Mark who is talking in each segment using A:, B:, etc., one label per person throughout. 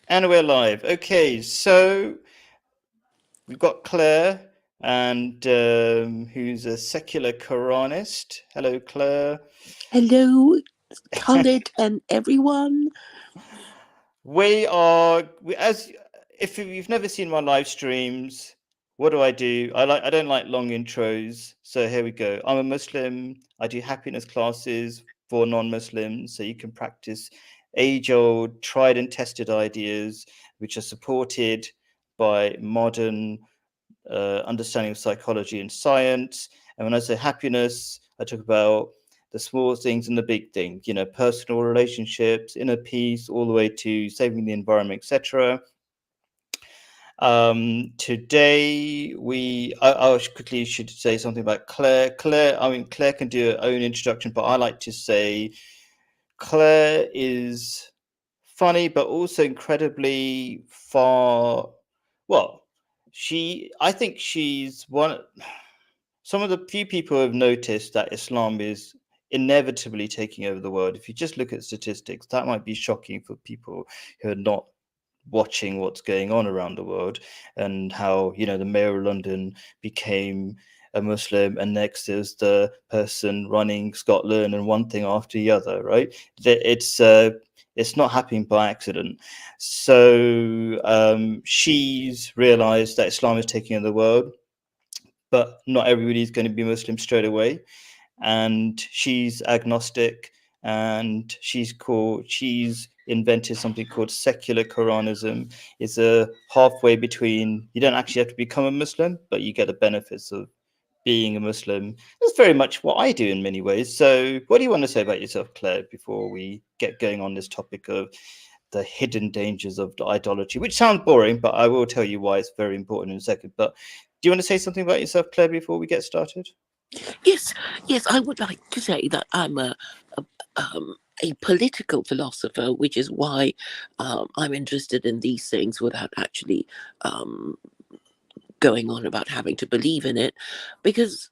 A: And we're live. Okay, so we've got Claire, and who's a secular Koranist. Hello, Claire.
B: Hello, Khalid and everyone.
A: As if you've never seen my live streams, what do? I don't like long intros, so here we go. I'm a Muslim. I do happiness classes for non-Muslims, so you can practice age-old, tried and tested ideas, which are supported by modern understanding of psychology and science. And when I say happiness, I talk about the small things and the big things, personal relationships, inner peace, all the way to saving the environment, etc. Today I quickly should say something about Claire. Claire can do her own introduction, but I like to say Claire is funny, but also incredibly far. Well, I think she's some of the few people have noticed that Islam is inevitably taking over the world. If you just look at statistics, that might be shocking for people who are not watching what's going on around the world, and how the mayor of London became a Muslim, and next there's the person running Scotland, and one thing after the other, right? It's not happening by accident. So she's realized that Islam is taking over the world, but not everybody is going to be Muslim straight away. And she's agnostic, and she's invented something called secular Koranism. It's a halfway between, you don't actually have to become a Muslim, but you get the benefits of being a Muslim. That's very much what I do in many ways. So what do you want to say about yourself, Claire, before we get going on this topic of the hidden dangers of idolatry, which sounds boring, but I will tell you why it's very important in a second. But do you want to say something about yourself, Claire, before we get started?
B: Yes, yes, I would like to say that I'm a, a political philosopher, which is why I'm interested in these things without actually um, going on about having to believe in it, because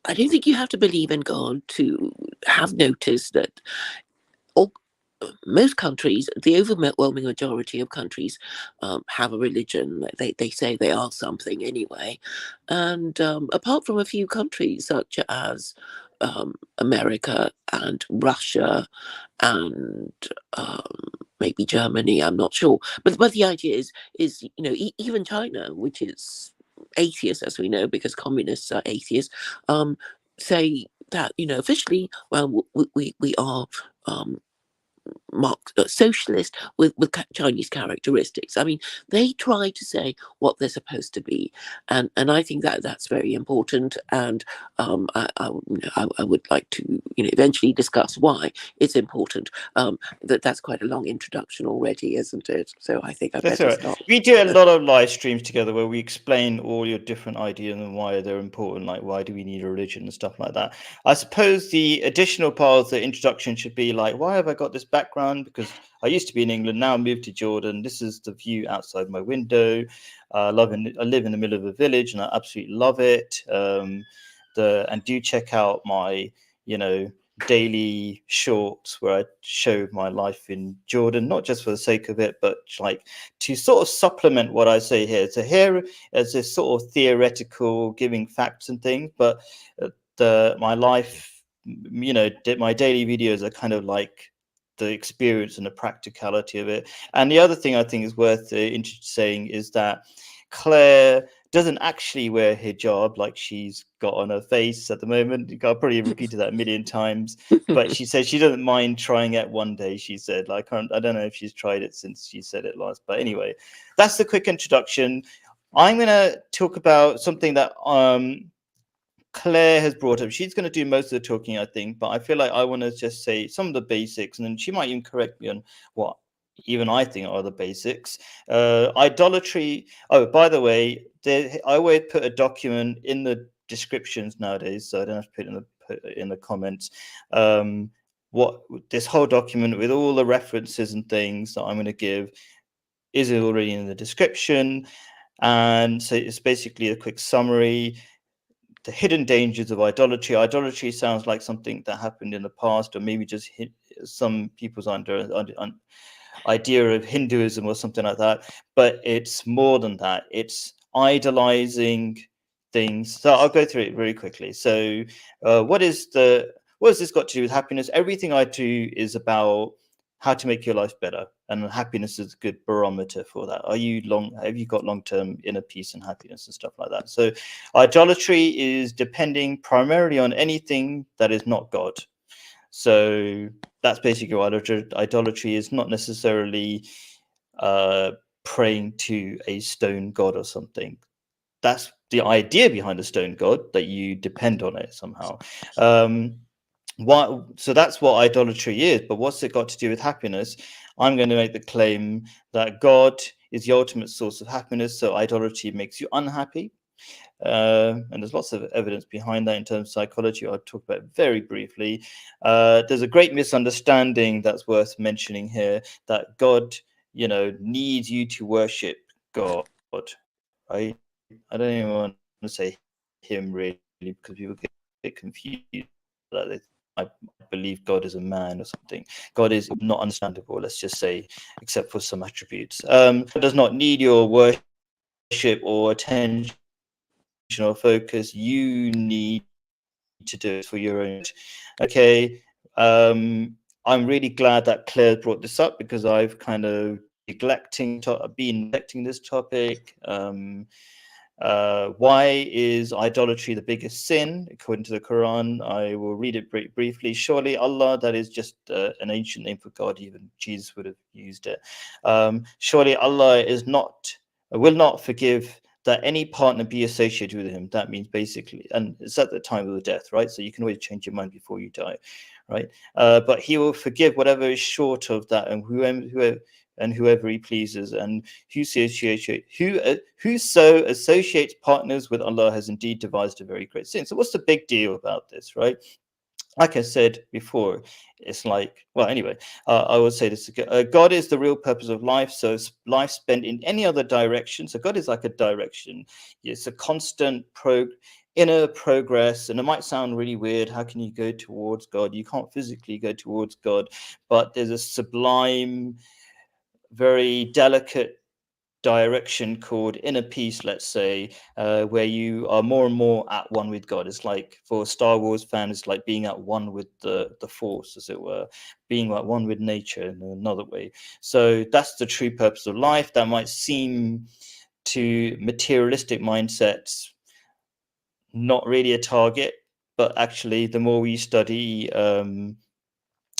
B: I don't think you have to believe in God to have noticed that all, most countries, the overwhelming majority of countries, have a religion. They say they are something anyway. And apart from a few countries such as America and Russia and maybe Germany, I'm not sure. But the idea is even China, which is atheist, as we know, because communists are atheists, say that officially, well, we are socialist with Chinese characteristics. I mean, they try to say what they're supposed to be, and I think that that's very important. And I would like to eventually discuss why it's important. That's quite a long introduction already, isn't it? So I think I
A: That's all
B: better
A: right.
B: stop.
A: We do a lot of live streams together where we explain all your different ideas and why they're important, like why do we need a religion and stuff like that. I suppose the additional part of the introduction should be like, why have I got this background? Because I used to be in England, now I moved to Jordan. This is the view outside my window. I live in the middle of a village, and I absolutely love it. And do check out my, daily shorts where I show my life in Jordan, not just for the sake of it, but like to sort of supplement what I say here. So here as this sort of theoretical giving facts and things, but my life, my daily videos are kind of like the experience and the practicality of it. And the other thing I think is worth saying is that Claire doesn't actually wear hijab like she's got on her face at the moment. I've probably repeated that a million times, but she said she doesn't mind trying it one day. She said, like, I don't know if she's tried it since she said it last, but anyway, that's the quick introduction. I'm going to talk about something that Claire has brought up. She's going to do most of the talking, I think, but I feel like I want to just say some of the basics, and then she might even correct me on what even I think are the basics. Idolatry. Oh, by the way, I always put a document in the descriptions nowadays, so I don't have to put it in the comments. What this whole document with all the references and things that I'm going to give is already in the description, and so it's basically a quick summary. The hidden dangers of idolatry. Idolatry sounds like something that happened in the past, or maybe just some people's idea of Hinduism or something like that, but it's more than that. It's idolizing things. So I'll go through it very quickly. So what has this got to do with happiness? Everything I do is about how to make your life better, and happiness is a good barometer for that. Have you got long-term inner peace and happiness and stuff like that? So idolatry is depending primarily on anything that is not God. So that's basically what idolatry is. Not necessarily praying to a stone god or something. That's the idea behind a stone god, that you depend on it somehow. So that's what idolatry is. But what's it got to do with happiness? I'm going to make the claim that God is the ultimate source of happiness, so idolatry makes you unhappy. And there's lots of evidence behind that in terms of psychology. I'll talk about it very briefly. There's a great misunderstanding that's worth mentioning here, that God, needs you to worship God, right? I don't even want to say him really, because people get confused. I believe God is a man or something. God is not understandable, let's just say, except for some attributes. God does not need your worship or attention or focus. You need to do it for your own. Okay. I'm really glad that Claire brought this up, because I've kind of been neglecting this topic. Why is idolatry the biggest sin according to the Quran? I will read it briefly. Surely Allah, that is just an ancient name for God, even Jesus would have used it. Surely Allah will not forgive that any partner be associated with him. That means basically, and it's at the time of the death, right? So you can always change your mind before you die, right? But he will forgive whatever is short of that, and whoever he pleases, and whoso associates partners with Allah has indeed devised a very great sin. So what's the big deal about this, right? Like I said before, it's like, well, anyway, I will say this again. God is the real purpose of life. So life spent in any other direction. So God is like a direction. It's a constant inner progress. And it might sound really weird. How can you go towards God? You can't physically go towards God, but there's a sublime, very delicate direction called inner peace, let's say, where you are more and more at one with God. It's like, for Star Wars fans, it's like being at one with the Force, as it were, being at one with nature in another way. So that's the true purpose of life. That might seem to materialistic mindsets not really a target, but actually the more we study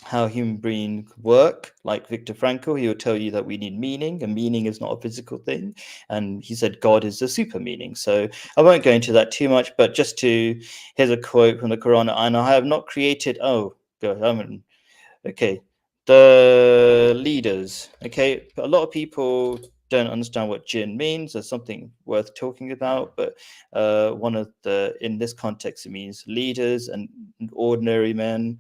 A: how human brains work, like Viktor Frankl, he will tell you that we need meaning, and meaning is not a physical thing. And he said God is a super meaning. So I won't go into that too much, but here's a quote from the Quran. And I have not created, the leaders. Okay, a lot of people don't understand what jinn means. There's something worth talking about, but in this context, it means leaders and ordinary men.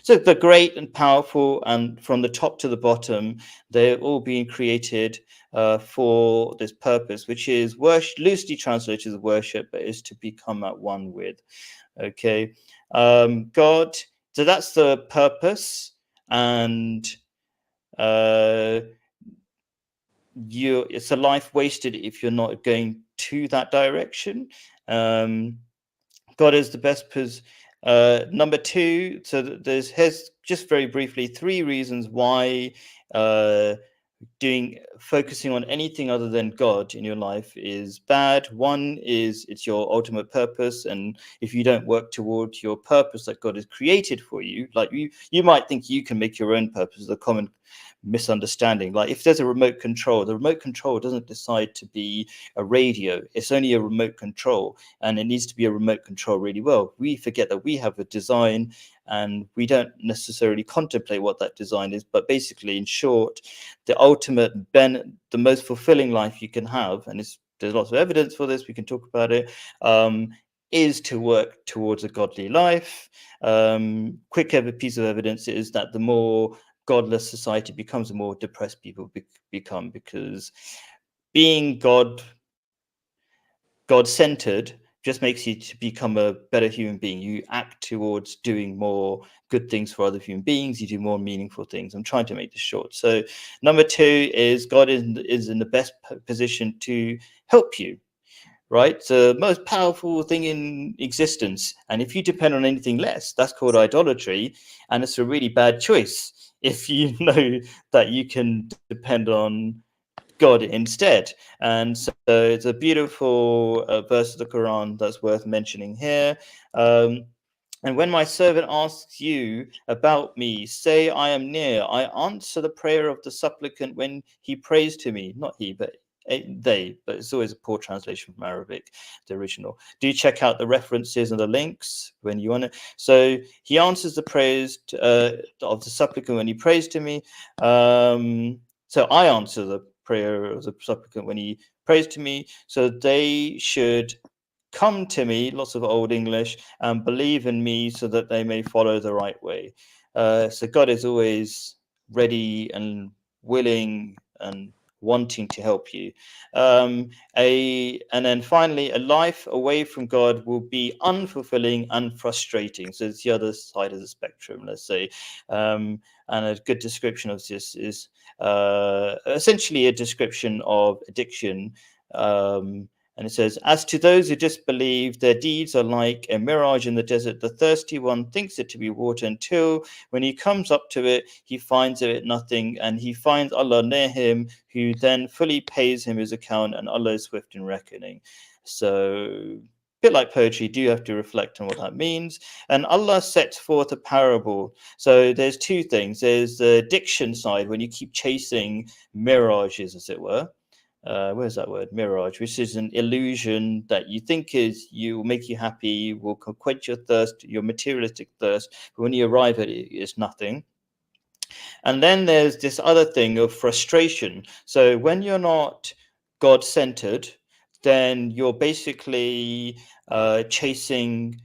A: So the great and powerful, and from the top to the bottom, they're all being created for this purpose, which is worship, loosely translated as worship, but is to become at one with. Okay, God. So that's the purpose, and it's a life wasted if you're not going to that direction. God is the best number two. So here's just very briefly 3 reasons why focusing on anything other than God in your life is bad. One is it's your ultimate purpose, and if you don't work towards your purpose that God has created for you, like you might think you can make your own purpose. The common misunderstanding, like if there's a remote control, the remote control doesn't decide to be a radio. It's only a remote control, and it needs to be a remote control really well. We forget that we have a design, and we don't necessarily contemplate what that design is. But basically, in short, the ultimate the most fulfilling life you can have, and there's lots of evidence for this, we can talk about it, is to work towards a godly life. Quick piece of evidence is that the more godless society becomes, the more depressed people become, because being God-centered just makes you to become a better human being. You act towards doing more good things for other human beings. You do more meaningful things. I'm trying to make this short. So number 2 is God is in the best position to help you. Right? It's the most powerful thing in existence. And if you depend on anything less, that's called idolatry. And it's a really bad choice if you know that you can depend on God instead. And so it's a beautiful verse of the Quran that's worth mentioning here. And when my servant asks you about me, say I am near. I answer the prayer of the supplicant when he prays to me. Not he, but they. But it's always a poor translation from Arabic, the original. Do check out the references and the links when you want to. So he answers the prayers of the supplicant when he prays to me. So I answer the prayer of the supplicant when he prays to me. So they should come to me, lots of old English, and believe in me so that they may follow the right way. So God is always ready and willing and wanting to help you. And then finally, a life away from God will be unfulfilling and frustrating. So it's the other side of the spectrum, let's say. And a good description of this is essentially a description of addiction. And it says, as to those who disbelieve, their deeds are like a mirage in the desert. The thirsty one thinks it to be water until when he comes up to it, he finds it nothing, and he finds Allah near him, who then fully pays him his account, and Allah is swift in reckoning. So a bit like poetry, do you have to reflect on what that means? And Allah sets forth a parable. So there's two things. There's the addiction side, when you keep chasing mirages, as it were. Where's that word? Mirage, which is an illusion that you think is you will make you happy, will quench your thirst, your materialistic thirst. But when you arrive at it, it's nothing. And then there's this other thing of frustration. So when you're not God-centered, then you're basically chasing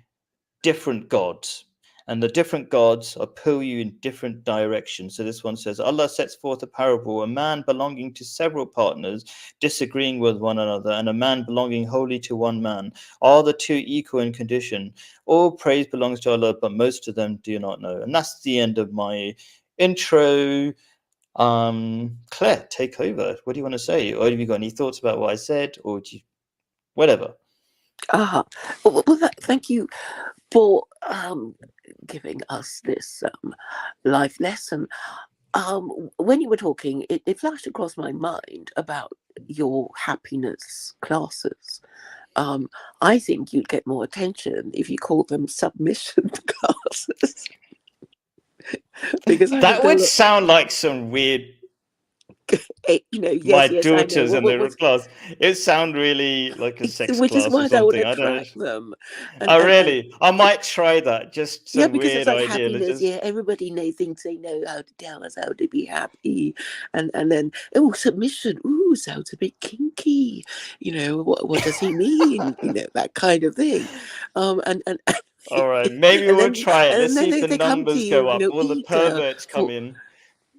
A: different gods. And the different gods pull you in different directions. So this one says, Allah sets forth a parable, a man belonging to several partners, disagreeing with one another, and a man belonging wholly to one man. Are the two equal in condition? All praise belongs to Allah, but most of them do not know. And that's the end of my intro. Claire, take over. What do you want to say? Or have you got any thoughts about what I said? Or do you, whatever.
B: Well, thank you for giving us this life lesson. When you were talking, it flashed across my mind about your happiness classes. I think you'd get more attention if you called them submission classes. Because
A: that would sound like some weird
B: yes,
A: my
B: yes,
A: daughters
B: I know.
A: and their class. It sounds really like a sex
B: which
A: class
B: is why
A: or something.
B: I would
A: I don't know.
B: attract them.
A: Oh, really? I might try that. Just some
B: because
A: weird
B: it's like
A: idea.
B: happiness. Yeah, everybody thinks they know how to tell us how to be happy, and then submission. Ooh, sounds a bit kinky. What does he mean? That kind of thing. And
A: All right, maybe
B: and
A: we'll
B: then
A: try it. Let's
B: and
A: see
B: then
A: if the
B: they come to
A: numbers go
B: you,
A: up. All the
B: eager
A: perverts come
B: for.
A: in.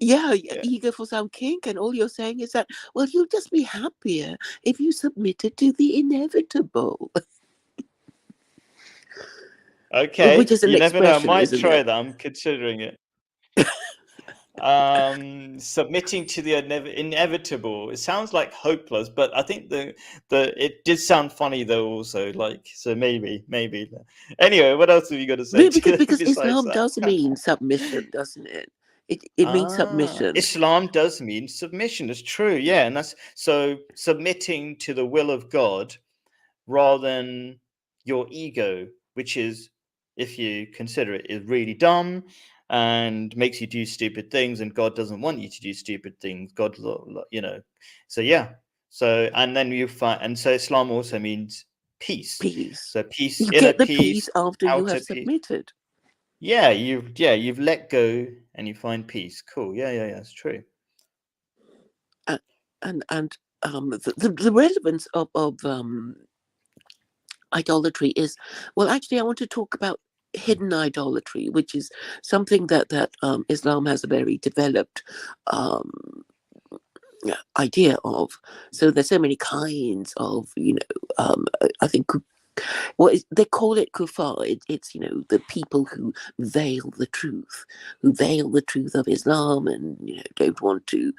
B: Yeah, eager for some kink, and all you're saying is that, well, you'll just be happier if you submitted to the inevitable.
A: Okay,
B: Which is an
A: you never know. I
B: expression,
A: might
B: isn't
A: try
B: it?
A: that. I'm considering it. Submitting to the inevitable. It sounds like hopeless, but I think the it did sound funny though. Also, so maybe. Anyway, what else have you got to say
B: Because
A: besides
B: Islam
A: that?
B: does mean submission, doesn't it? It means submission.
A: Islam does mean submission. It's true, yeah, and that's so submitting to the will of God rather than your ego, which is, if you consider it, is really dumb and makes you do stupid things, and God doesn't want you to do stupid things. God, so yeah. So and then you find, and so Islam also means peace.
B: Peace.
A: So peace,
B: You
A: inner
B: get the
A: peace,
B: peace after you
A: outer
B: have
A: peace.
B: submitted.
A: Yeah, you've let go and you find peace. Cool. Yeah, it's true.
B: And the relevance of idolatry is, well, actually, I want to talk about hidden idolatry, which is something that Islam has a very developed idea of. So there's so many kinds of, I think they call it kufar. It's the people who veil the truth, of Islam, and don't want to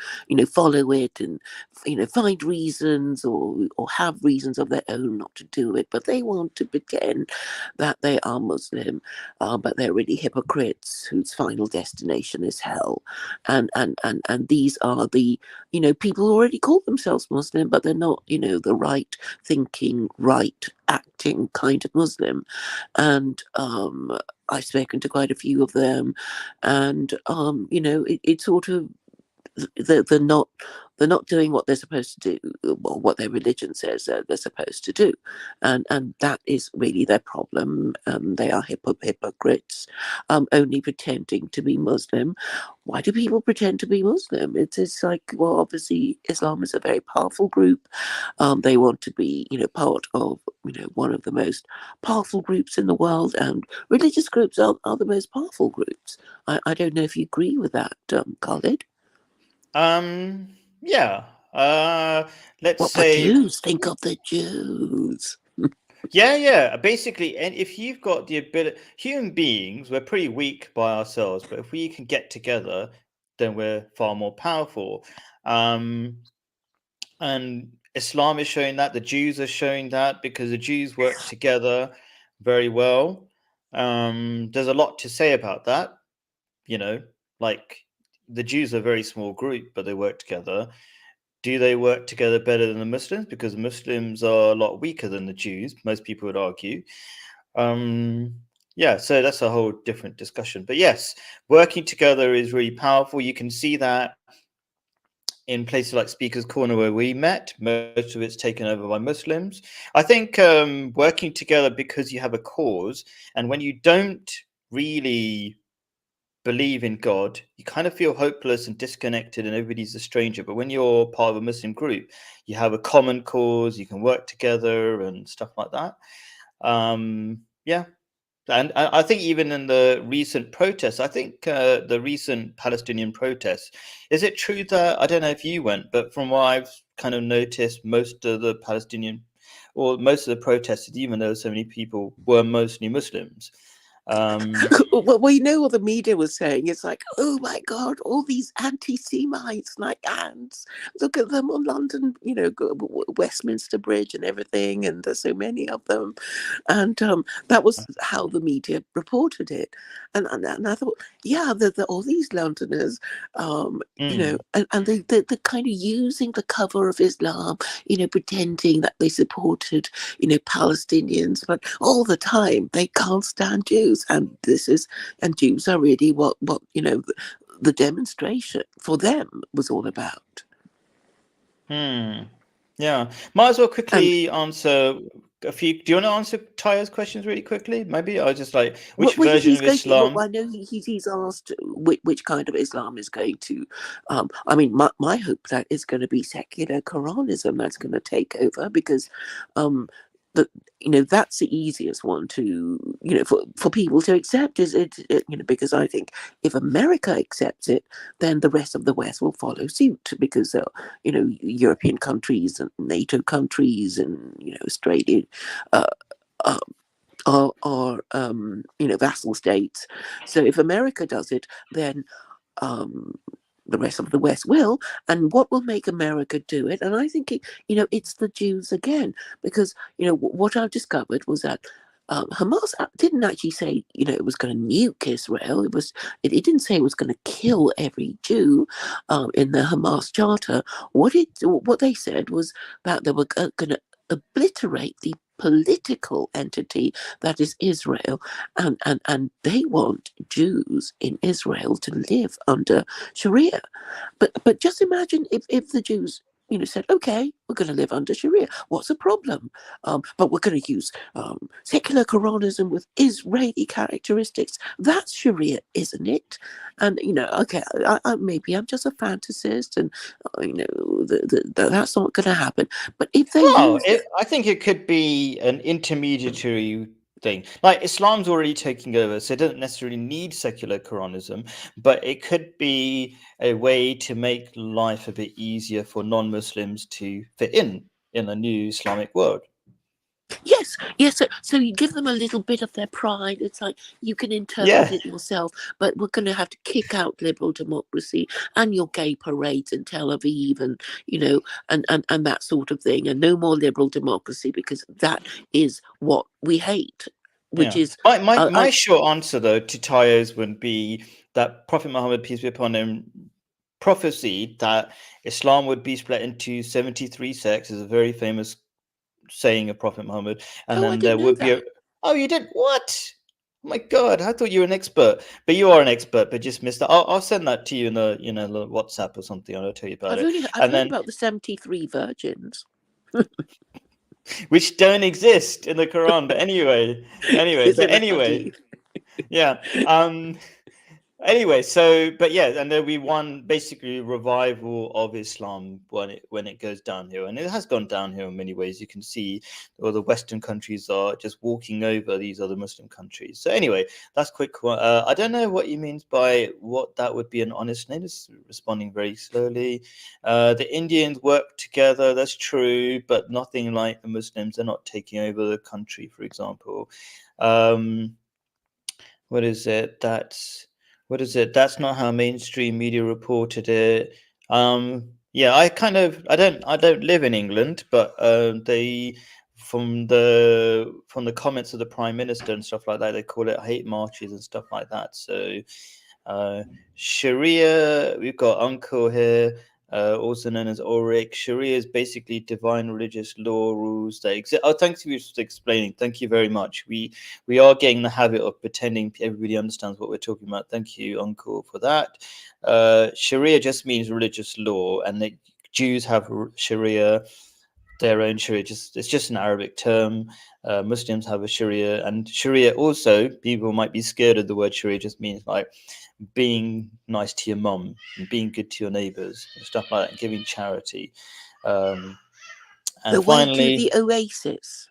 B: follow it, and find reasons or have reasons of their own not to do it, but they want to pretend that they are Muslim, but they're really hypocrites whose final destination is hell. And these are the people who already call themselves Muslim, but they're not the right thinking, right acting kind of Muslim. And I've spoken to quite a few of them, and it's sort of they're not doing what they're supposed to do, or what their religion says they're supposed to do, and that is really their problem. They are hypocrites, only pretending to be Muslim. Why do people pretend to be Muslim? It's like, well, obviously Islam is a very powerful group. They want to be part of one of the most powerful groups in the world, and religious groups are the most powerful groups. I don't know if you agree with that, Khalid.
A: Yeah. Let's
B: What the
A: say,
B: Jews? Think of the Jews.
A: yeah. Basically, and if you've got the ability, human beings, we're pretty weak by ourselves, but if we can get together, then we're far more powerful. And Islam is showing that, the Jews are showing that, because the Jews work together very well. There's a lot to say about that, like the Jews are a very small group, but they work together. Do they work together better than the Muslims? Because Muslims are a lot weaker than the Jews, most people would argue. Yeah, so that's a whole different discussion. But yes, working together is really powerful. You can see that in places like Speaker's Corner where we met. Most of it's taken over by Muslims. I think working together because you have a cause, and when you don't really believe in God, you kind of feel hopeless and disconnected, and everybody's a stranger. But when you're part of a Muslim group, you have a common cause, you can work together and stuff like that. Yeah. And I think even in the recent protests, I think the recent Palestinian protests, is it true that, I don't know if you went, but from what I've kind of noticed, most of the Palestinian, or most of the protesters, even though so many people, were mostly Muslims.
B: Well, what the media was saying. It's like, oh my God, all these anti-Semites like ants. Look at them on London, Westminster Bridge and everything, and there's so many of them. And that was how the media reported it. And I thought, yeah, all these Londoners, and they're kind of using the cover of Islam, pretending that they supported, Palestinians, but all the time they can't stand Jews, and Jews are really what the demonstration for them was all about.
A: Yeah, might as well
B: And
A: quickly answer a few. Do you want to answer Taya's questions really quickly? Maybe I just like, which
B: well,
A: version
B: he's
A: of
B: going to. Well,
A: Islam?
B: I know he's asked which kind of Islam is going to. I mean, my hope that is going to be secular Koranism that's going to take over, because the that's the easiest one to for people to accept. Is it, because I think if America accepts it, then the rest of the West will follow suit, because European countries and NATO countries and Australia uh, uh, are vassal states. So if America does it, then the rest of the West will. And what will make America do it? And I think it's the Jews again, because what I've discovered was that Hamas didn't actually say it was going to nuke Israel. It didn't say it was going to kill every Jew in the Hamas charter. What they said was that they were going to obliterate the political entity that is Israel, and they want Jews in Israel to live under Sharia. But just imagine if the Jews said, okay, we're going to live under Sharia. What's the problem? But we're going to use secular Koranism with Israeli characteristics. That's Sharia, isn't it? And okay, maybe I'm just a fantasist, and that's not going to happen. But if they
A: Well,
B: use it,
A: I think it could be an intermediary thing. Like Islam's already taking over, so it doesn't necessarily need secular Koranism, but it could be a way to make life a bit easier for non-Muslims to fit in a new Islamic world.
B: Yes, yes. So you give them a little bit of their pride. It's like you can interpret
A: Yeah,
B: it yourself, but we're going to have to kick out liberal democracy and your gay parades in Tel Aviv, and and that sort of thing, and no more liberal democracy because that is what we hate. Which
A: yeah.
B: is,
A: My short answer though to Tayo's would be that Prophet Muhammad, peace be upon him, prophesied that Islam would be split into 73 sects. Is a very famous saying of Prophet Muhammad, and
B: I
A: then there
B: didn't know
A: would be
B: that.
A: a. Oh, you did what? Oh my God, I thought you were an expert, but you are an expert, but just missed that. I'll send that to you in the the WhatsApp or something. I'll tell you about it,
B: I've
A: and
B: heard
A: then
B: about the 73 virgins.
A: which don't exist in the Quran. But
B: It's
A: but
B: in the
A: anyway,
B: hadith.
A: yeah. Anyway, so but yeah, and there'll be one basically revival of Islam when it goes downhill, and it has gone downhill in many ways. You can see all the Western countries are just walking over these other Muslim countries. So anyway, that's quick one. I don't know what he means by what that would be an honest name. It's responding very slowly. The Indians work together. That's true, but nothing like the Muslims. They're not taking over the country, for example. Um, what is it? That's not how mainstream media reported it. Yeah, I don't live in England, but they from the comments of the Prime Minister and stuff like that, they call it hate marches and stuff like that. So uh, Sharia, we've got Uncle here, also known as Ulrich. Sharia is basically divine religious law rules that exist. Oh, thanks for explaining. Thank you very much. We are getting the habit of pretending everybody understands what we're talking about. Thank you, Uncle, for that. Sharia just means religious law, and the Jews have Sharia, their own Sharia. It's just an Arabic term. Muslims have a Sharia, and Sharia also, people might be scared of the word Sharia. Just means like being nice to your mum and being good to your neighbors and stuff like that, giving charity. Um, and
B: The way to
A: finally,
B: the oasis.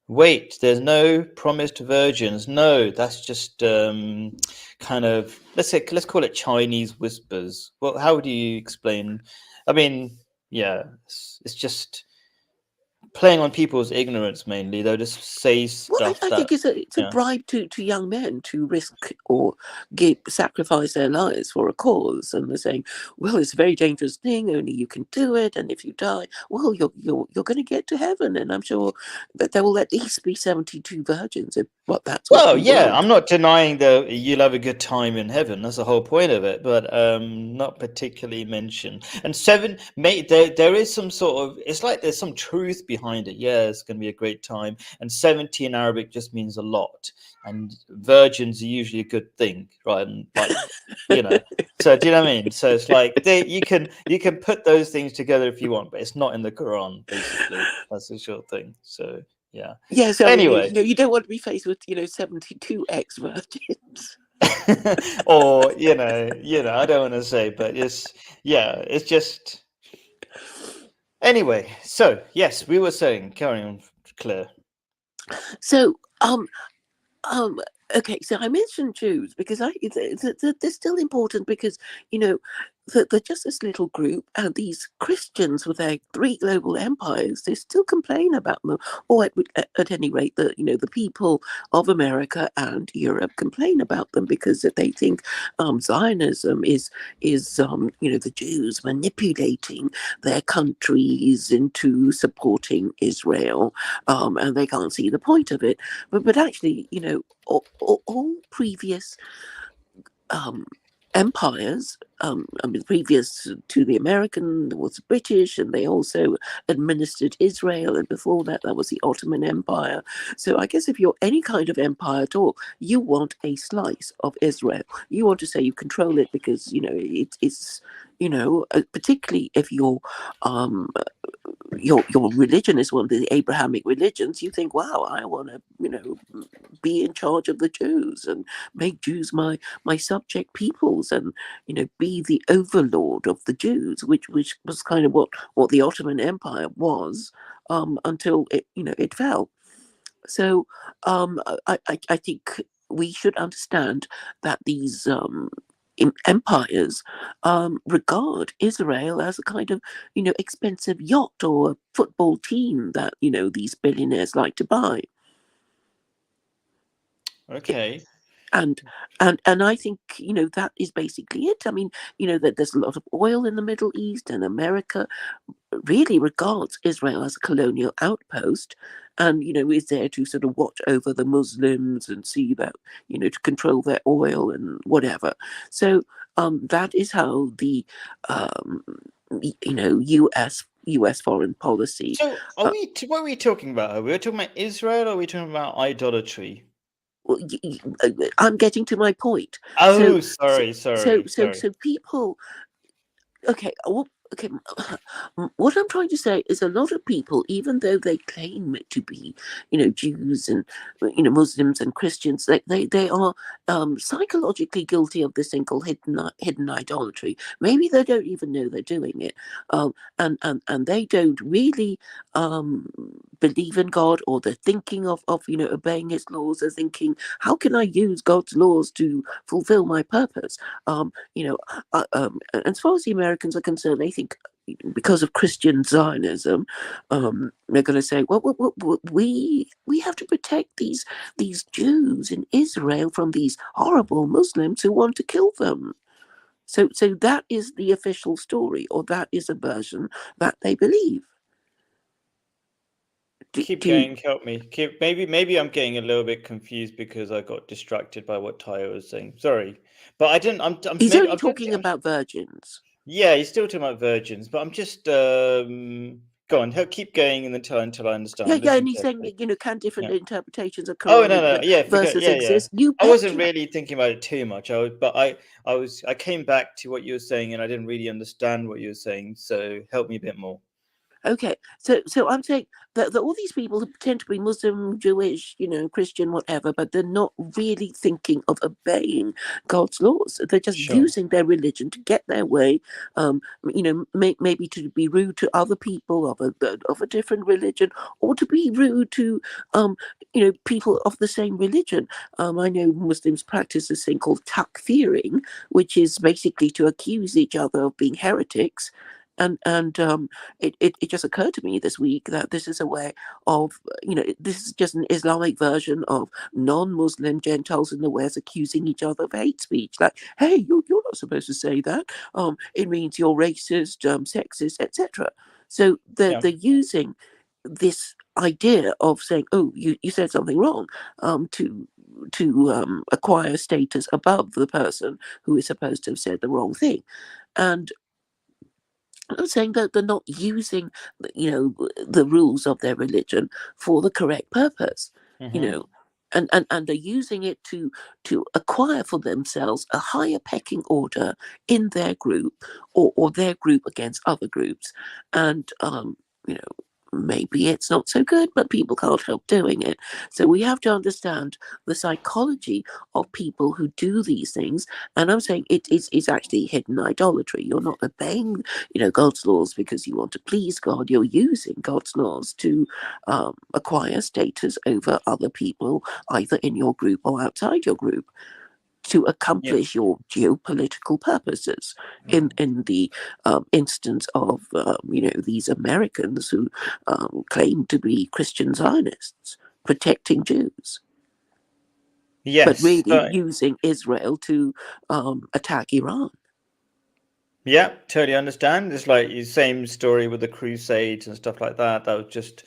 A: wait, there's no promised virgins. No, that's just kind of let's call it Chinese whispers. Well, how do you explain? I mean, yeah, it's just playing on people's ignorance mainly. They'll just say
B: Well,
A: stuff
B: I
A: that
B: think it's a
A: yeah.
B: bribe to young men to risk or sacrifice their lives for a cause, and they're saying, "Well, it's a very dangerous thing. Only you can do it, and if you die, well, you're going to get to heaven." And I'm sure that there will at least be 72 virgins, if that's what
A: Well,
B: you
A: yeah,
B: want.
A: I'm not denying that you'll have a good time in heaven. That's the whole point of it, but not particularly mentioned. And seven, mate, there is some sort of. It's like there's some truth behind it. Yeah, it's going to be a great time. And 70 in Arabic just means a lot. And virgins are usually a good thing, right? And like, you know. So do you know what I mean? So it's like you can put those things together if you want, but it's not in the Quran. Basically, that's the short thing. So yeah.
B: Yes, I mean,
A: Anyway.
B: you don't want to be faced with 72 ex virgins.
A: Or I don't want to say, but it's just anyway. So yes, we were saying, carry on, Claire.
B: So, okay, so I mentioned Jews because they're still important because you know they're just this little group, and these Christians with their three global empires, they still complain about them, or at any rate, the people of America and Europe complain about them because they think Zionism is the Jews manipulating their countries into supporting Israel, and they can't see the point of it. But actually, all previous um, empires, I mean, previous to the American, there was the British, and they also administered Israel. And before that, that was the Ottoman Empire. So I guess if you're any kind of empire at all, you want a slice of Israel. You want to say you control it because, it's, particularly if um, your religion is one of the Abrahamic religions, you think, wow, I want to, be in charge of the Jews and make Jews my subject peoples, and be the overlord of the Jews, which was kind of what the Ottoman Empire was, until it fell. So I think we should understand that these empires regard Israel as a kind of, expensive yacht or a football team that, these billionaires like to buy.
A: Okay.
B: And I think, that is basically it. I mean, that there's a lot of oil in the Middle East, and America really regards Israel as a colonial outpost, and is there to sort of watch over the Muslims and see that, to control their oil and whatever. So that is how the US foreign policy.
A: So,
B: Uh,
A: what are we talking about? Are we talking about Israel, or are we talking about idolatry?
B: I'm getting to my point.
A: Oh,
B: So
A: sorry.
B: people. Okay, okay. What I'm trying to say is, a lot of people, even though they claim to be, Jews and Muslims and Christians, they are psychologically guilty of this thing called hidden idolatry. Maybe they don't even know they're doing it, and they don't really believe in God, or they're thinking of obeying His laws. They're thinking, how can I use God's laws to fulfill my purpose? As far as the Americans are concerned, they think because of Christian Zionism, they're going to say, well, we have to protect these Jews in Israel from these horrible Muslims who want to kill them. So that is the official story, or that is a version that they believe.
A: Keep going, help me. Maybe I'm getting a little bit confused because I got distracted by what Tayo was saying. Sorry, but I didn't. I'm
B: He's
A: maybe
B: only
A: I'm just.
B: talking about virgins.
A: Yeah, he's still talking about virgins, but I'm just go on. Keep going and then until I understand.
B: Yeah,
A: Listen
B: and he's saying
A: carefully.
B: that, can
A: Yeah.
B: different interpretations of
A: Oh no,
B: Quranic
A: no, yeah, forget.
B: verses
A: Yeah.
B: exist? You
A: I wasn't
B: betcha.
A: really thinking about it too much. I came back to what you were saying, and I didn't really understand what you were saying. So help me a bit more.
B: Okay, so I'm saying that all these people who pretend to be Muslim, Jewish, Christian, whatever, but they're not really thinking of obeying God's laws. They're just
A: Sure.
B: using their religion to get their way. Maybe to be rude to other people of a different religion, or to be rude to people of the same religion. I know Muslims practice this thing called takfiring, which is basically to accuse each other of being heretics. And it just occurred to me this week that this is a way of, this is just an Islamic version of non-Muslim Gentiles in the West accusing each other of hate speech. Like, hey, you're not supposed to say that. It means you're racist, sexist, etc. So they're
A: Yeah.
B: using this idea of saying, oh, you said something wrong, to acquire status above the person who is supposed to have said the wrong thing. And I'm saying that they're not using, the rules of their religion for the correct purpose, you
A: Mm-hmm.
B: know, and they're using it to acquire for themselves a higher pecking order in their group, or their group against other groups, and maybe it's not so good, but people can't help doing it. So we have to understand the psychology of people who do these things. And I'm saying it's actually hidden idolatry. You're not obeying, God's laws because you want to please God. You're using God's laws to acquire status over other people, either in your group or outside your group, to
A: Yeah.
B: accomplish your geopolitical purposes. In the instance of these Americans who claim to be Christian Zionists protecting Jews, but
A: Yes.
B: really using Israel to attack Iran.
A: Yeah, totally understand. It's like the same story with the Crusades and stuff like that. That was just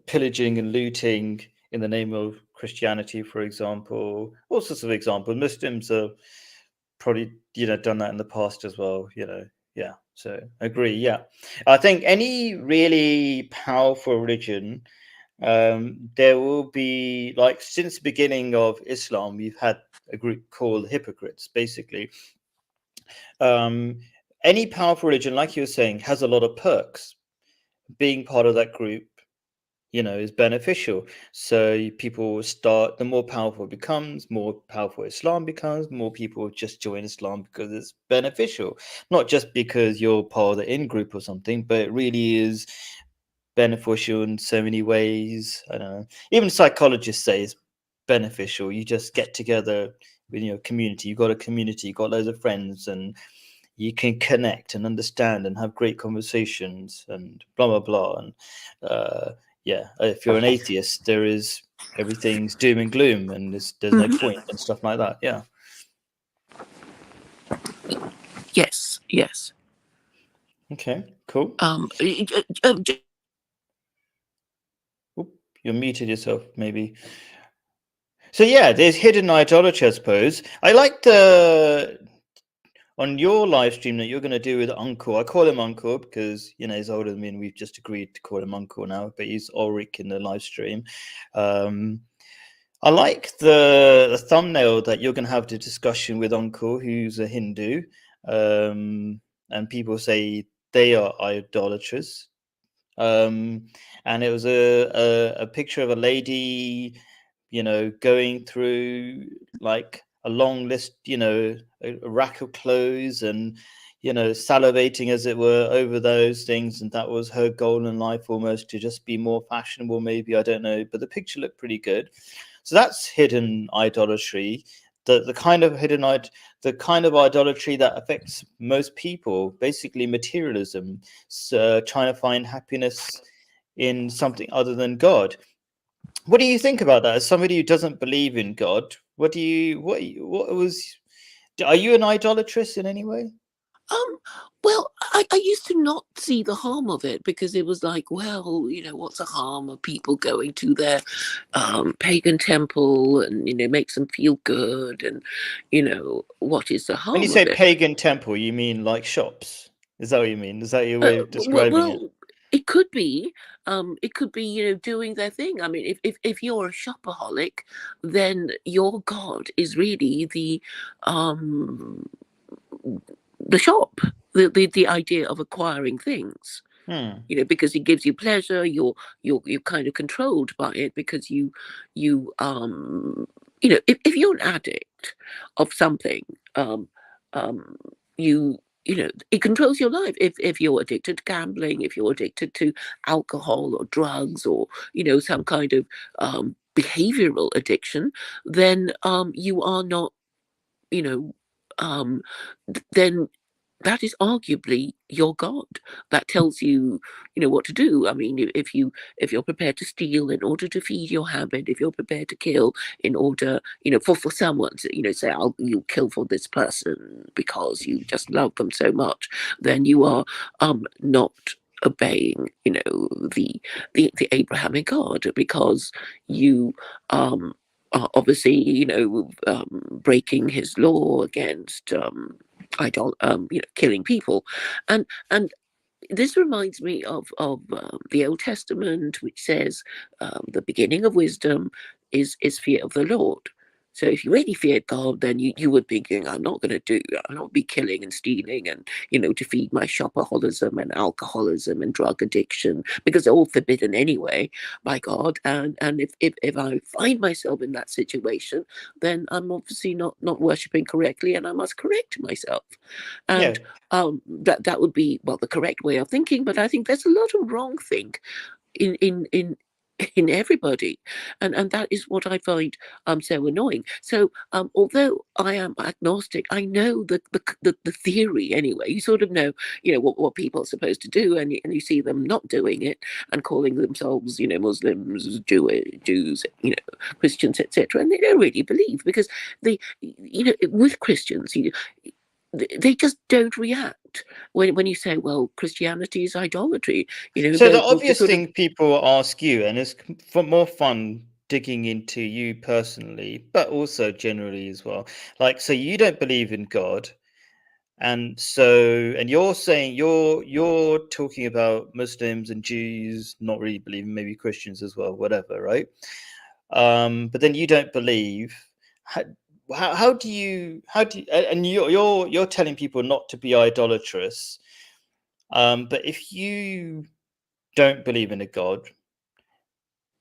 A: pillaging and looting in the name of Christianity, for example. All sorts of examples. Muslims have probably, done that in the past as well. Yeah. So agree. Yeah, I think any really powerful religion, there will be, like, since the beginning of Islam, we've had a group called hypocrites, basically. um, any powerful religion, like you were saying, has a lot of perks. Being part of that group, is beneficial. So people start, the more powerful it becomes, more powerful Islam becomes, more people just join Islam because it's beneficial. Not just because you're part of the in group or something, but it really is beneficial in so many ways. I don't know. Even psychologists say it's beneficial. You just get together, with your community. You've got a community, you've got loads of friends, and you can connect and understand and have great conversations and blah blah blah. And if you're an atheist, there is everything's doom and gloom, and there's no point and stuff like that. Yeah.
B: Yes.
A: Okay. Cool. You muted yourself, maybe. So yeah, there's hidden idolatry, I suppose. I like on your live stream that you're going to do with Uncle. I call him Uncle because he's older than me, and we've just agreed to call him Uncle now. But he's Ulrich in the live stream. I like the thumbnail that you're going to have the discussion with Uncle, who's a Hindu, and people say they are idolaters. And it was a picture of a lady, going through like a long list, a rack of clothes, and salivating, as it were, over those things. And that was her goal in life, almost, to just be more fashionable, maybe, I don't know, but the picture looked pretty good. So that's hidden idolatry. The kind of the kind of idolatry that affects most people, basically materialism, trying to find happiness in something other than God. What do you think about that? As somebody who doesn't believe in God, are you an idolatress in any way?
B: Well, I used to not see the harm of it, because it was like, well, what's the harm of people going to their pagan temple, and makes them feel good, and what is the harm
A: When you
B: of
A: say
B: it?
A: pagan temple, you mean like shops? Is that what you mean? Is that your way of describing it?
B: It could be. It could be, doing their thing. I mean, if you're a shopaholic, then your god is really the shop, the idea of acquiring things. Because it gives you pleasure. You're kind of controlled by it, because you if you're an addict of something, you it controls your life. If you're addicted to gambling, if you're addicted to alcohol or drugs, or some kind of behavioral addiction, then you are not, then that is arguably your god, that tells you, what to do. I mean, if you're prepared to steal in order to feed your habit, if you're prepared to kill in order, for someone to, say, you kill for this person because you just love them so much, then you are not obeying, the Abrahamic God, because you are obviously, breaking his law against killing people. And this reminds me of the Old Testament, which says the beginning of wisdom is fear of the Lord. So if you really feared God, then you would be thinking, I'm not be killing and stealing, and to feed my shopaholism and alcoholism and drug addiction, because they're all forbidden anyway by God. And if I find myself in that situation, then I'm obviously not worshipping correctly, and I must correct myself. And that would be, well, the correct way of thinking. But I think there's a lot of wrong think in everybody, and that is what I find so annoying. So although I am agnostic, I know the theory anyway. You sort of know, what people are supposed to do, and you see them not doing it and calling themselves, Muslims, Jews, Christians, etc., and they don't really believe, because with Christians, they just don't react when you say, well, Christianity is idolatry.
A: So the obvious thing people ask you, and it's more fun digging into you personally, but also generally as well. Like, so you don't believe in God, and you're saying you're talking about Muslims and Jews not really believing, maybe Christians as well, whatever, right? But then you don't believe. How do you and you're telling people not to be idolatrous, but if you don't believe in a god,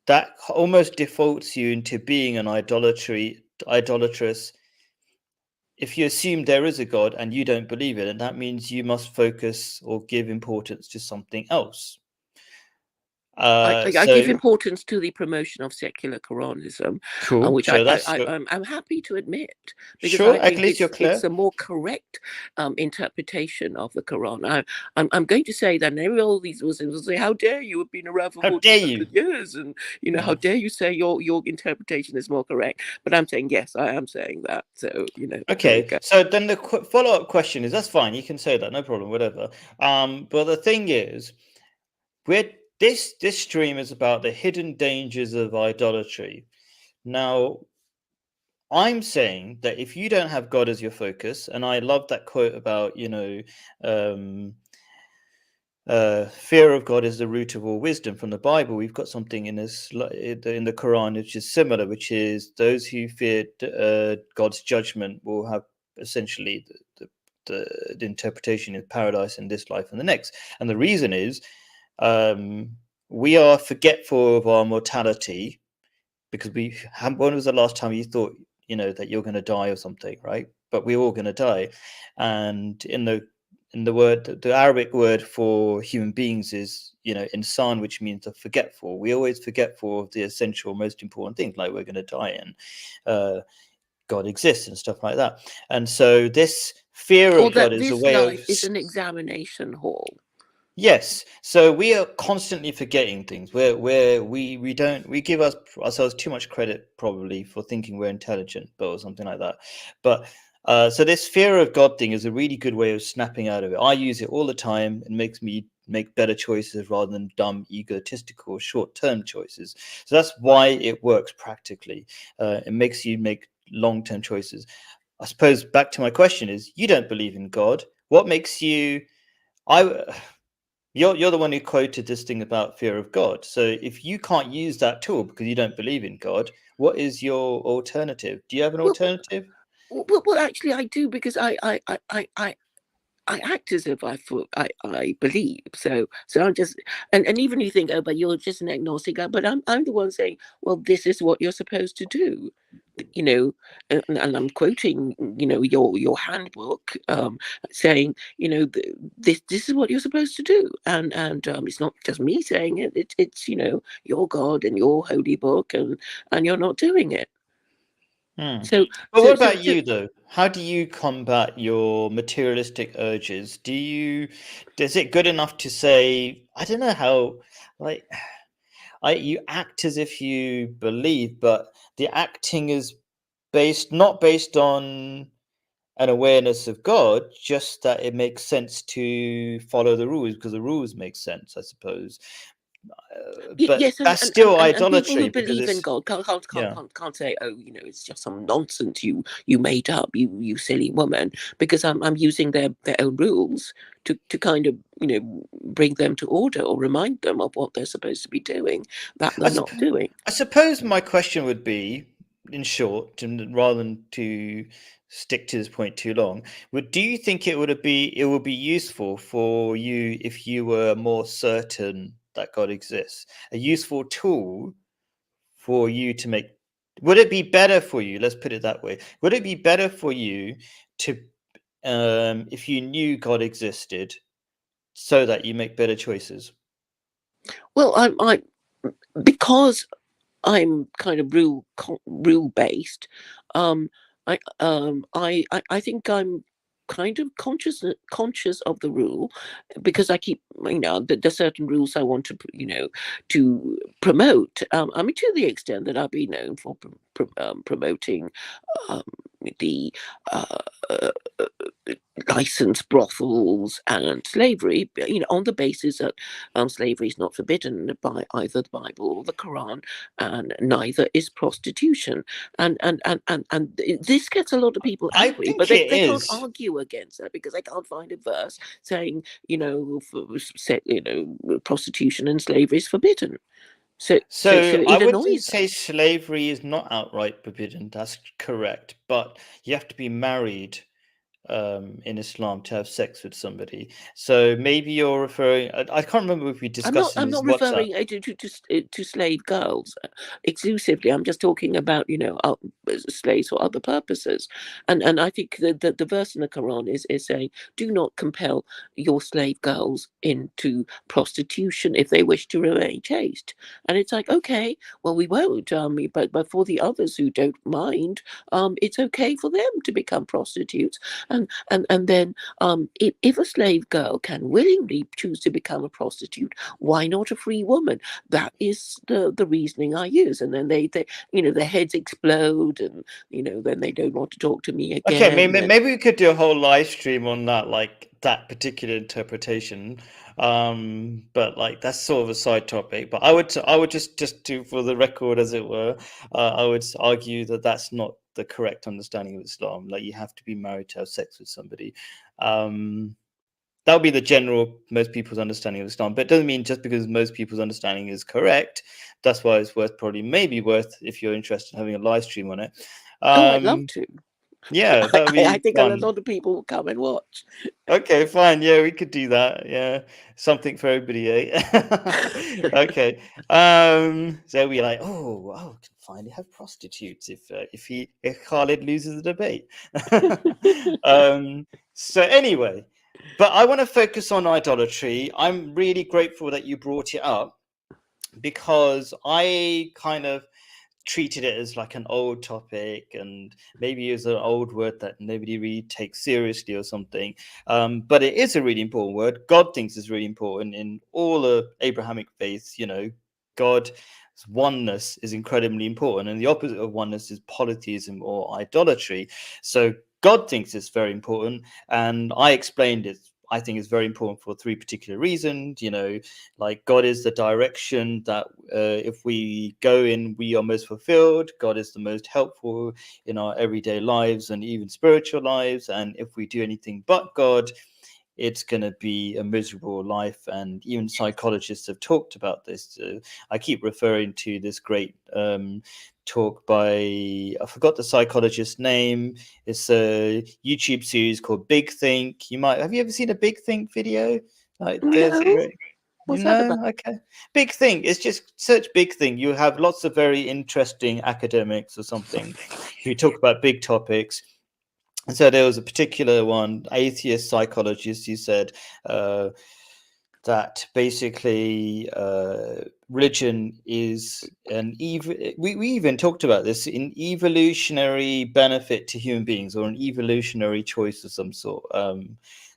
A: that almost defaults you into being an idolatrous. If you assume there is a god and you don't believe it, and that means you must focus or give importance to something else.
B: I give importance to the promotion of secular Koranism,
A: cool.
B: which
A: So that's
B: I'm happy to admit, because
A: sure.
B: I
A: At
B: think
A: least you're clear.
B: it's a more correct interpretation of the Quran. I'm going to say that every all these Muslims will say, "How dare you have been around for
A: How dare
B: 1400 years?" And how dare you say your interpretation is more correct? But I'm saying yes, I am saying that. So
A: Okay, so then the follow-up question is, that's fine, you can say that, no problem, whatever. But the thing is, this stream is about the hidden dangers of idolatry. Now, I'm saying that if you don't have God as your focus, and I love that quote about, um, fear of God is the root of all wisdom from the Bible. We've got something in the Quran which is similar, which is those who fear God's judgment will have essentially the interpretation of paradise in this life and the next. And the reason is we are forgetful of our mortality, because when was the last time you thought that you're going to die or something, right? But we're all going to die. And in the Arabic word for human beings is insan, which means the forgetful. We always forgetful of the essential, most important things, like we're going to die and God exists and stuff like that. And so this fear of God is a way of
B: life is an examination hall.
A: Yes, so we are constantly forgetting things. We give ourselves too much credit probably for thinking we're intelligent, or something like that. But so this fear of God thing is a really good way of snapping out of it. I use it all the time. It makes me make better choices rather than dumb, egotistical, short-term choices. So that's why it works practically. It makes you make long-term choices. I suppose back to my question is, you don't believe in God. What makes you? You're the one who quoted this thing about fear of God. So if you can't use that tool because you don't believe in God, what is your alternative? Do you have an alternative?
B: Well, actually, I do, because I act as if I believe. So I'm just, and even you think, oh, but you're just an agnostic guy. But I'm the one saying, well, this is what you're supposed to do. And I'm quoting, your handbook, saying, this is what you're supposed to do, and it's not just me saying it. It's your God and your holy book, and you're not doing it.
A: But what about you though? How do you combat your materialistic urges? Is it good enough to say, I don't know how, like, you act as if you believe, but the acting is not based on an awareness of God, just that it makes sense to follow the rules because the rules make sense, I suppose. But
B: Yes,
A: that's still
B: and people
A: idolatry
B: who
A: because
B: believe in
A: it's
B: God
A: yeah.
B: can't say, oh, it's just some nonsense you made up, you silly woman, because I'm using their own rules to kind of bring them to order, or remind them of what they're supposed to be doing that they're not doing.
A: I suppose my question would be, in short, and rather than to stick to this point too long, do you think it would be useful for you if you were more certain that God exists? A useful tool for you to make. Would it be better for you? Let's put it that way. Would it be better for you to, if you knew God existed, so that you make better choices?
B: Well, I because I'm kind of rule based. I think I'm kind of conscious of the rule, because I keep the certain rules I want to to promote. I mean, to the extent that I've been known for promoting um, the uh, uh, licensed brothels and slavery, on the basis that slavery is not forbidden by either the Bible or the Quran, and neither is prostitution. And this gets a lot of people
A: I
B: angry, but
A: think it
B: they can't
A: is.
B: argue against that, because they can't find a verse saying, prostitution and slavery is forbidden. So
A: I
B: it
A: wouldn't
B: annoys
A: say
B: them.
A: slavery is not outright forbidden. That's correct, but you have to be married in Islam to have sex with somebody. So maybe you're referring. I can't remember if we discussed
B: I'm
A: in
B: not
A: WhatsApp.
B: referring to slave girls exclusively. I'm just talking about slaves for other purposes, and I think the verse in the Quran is saying, do not compel your slave girls into prostitution if they wish to remain chaste. And it's like, okay, well, we won't. But for the others who don't mind, it's okay for them to become prostitutes. And then if a slave girl can willingly choose to become a prostitute, why not a free woman? That is the reasoning I use. And then they their heads explode, and then they don't want to talk to me
A: Okay,
B: again.
A: maybe we could do a whole live stream on that, like that particular interpretation. But like that's sort of a side topic. But I would just do, for the record, as it were, I would argue that that's not the correct understanding of Islam. Like you have to be married to have sex with somebody. That would be the general, most people's understanding of Islam. But it doesn't mean just because most people's understanding is correct, that's why it's maybe worth, if you're interested in having a live stream on it.
B: Oh, I'd love to.
A: Yeah, that would
B: I
A: be
B: think a
A: fun.
B: lot of people will come and watch.
A: Okay, fine. Yeah, we could do that. Yeah, something for everybody, eh? Okay. So we're like, we can finally have prostitutes if Khalid loses the debate. So anyway, but I want to focus on idolatry. I'm really grateful that you brought it up, because I kind of treated it as like an old topic, and maybe it's an old word that nobody really takes seriously or something. But it is a really important word. God thinks it's really important in all the Abrahamic faiths. God's oneness is incredibly important, and the opposite of oneness is polytheism or idolatry. So God thinks it's very important, and I explained it. I think it's very important for three particular reasons. Like God is the direction that if we go in, we are most fulfilled. God is the most helpful in our everyday lives and even spiritual lives. And if we do anything but God, it's going to be a miserable life. And even psychologists have talked about this. I keep referring to this great talk by, I forgot the psychologist's name. It's a YouTube series called Big Think. Have you ever seen a Big Think video? Like there's
B: No, what's that about?
A: Okay. Big Think. It's just search Big Think. You have lots of very interesting academics or something who talk about big topics. And so there was a particular one, atheist psychologist, who said that basically religion is we even talked about this, an evolutionary benefit to human beings, or an evolutionary choice of some sort.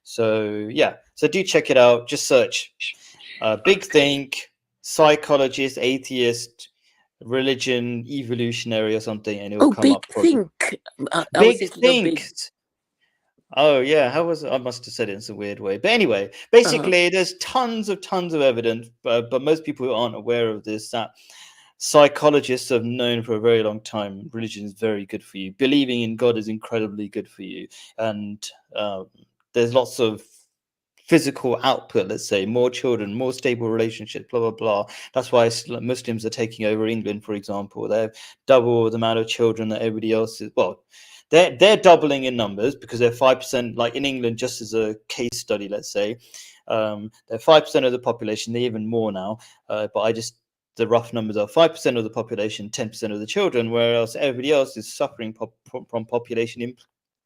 A: So do check it out. Just search Big Think, psychologist, atheist, religion, evolutionary or something, and it'll come
B: Big
A: up.
B: think. I was
A: Big
B: thinking of
A: Think.
B: big.
A: Oh yeah, I must have said it in some weird way. But anyway, basically, there's tons of evidence, but most people aren't aware of this. That psychologists have known for a very long time religion is very good for you. Believing in God is incredibly good for you, and there's lots of physical output. Let's say more children, more stable relationships, blah blah blah. That's why Muslims are taking over England, for example. They have double the amount of children that everybody else is. Well, they're doubling in numbers because they're 5%. Like in England, just as a case study, let's say, they're 5% of the population. They're even more now, but the rough numbers are 5% of the population, 10% of the children, whereas everybody else is suffering from population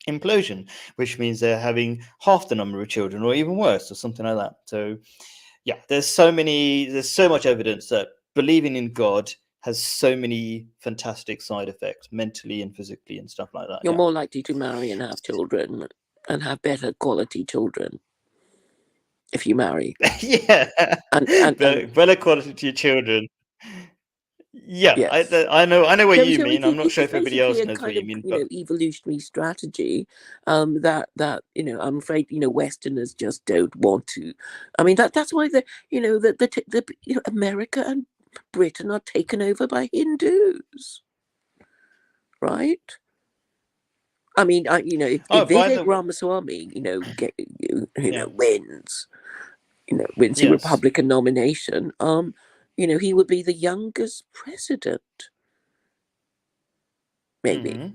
A: implosion, which means they're having half the number of children, or even worse, or something like that. So, yeah, there's so much evidence that believing in God has so many fantastic side effects, mentally and physically and stuff like that.
B: You're more likely to marry and have children, and have better quality children if you marry.
A: Yeah,
B: And
A: better quality to your children. Yeah,
B: yes.
A: I know what you
B: So
A: mean. I'm not
B: it's
A: sure if everybody
B: basically
A: else
B: a
A: knows what
B: kind
A: you
B: of
A: mean, but
B: evolutionary strategy that I'm afraid Westerners just don't want to. I mean that's why America and Britain are taken over by Hindus, right? I mean, if
A: by
B: Vivek
A: the
B: Ramaswamy
A: yeah,
B: wins the
A: yes.
B: Republican nomination, he would be the youngest president, maybe.
A: Hmm.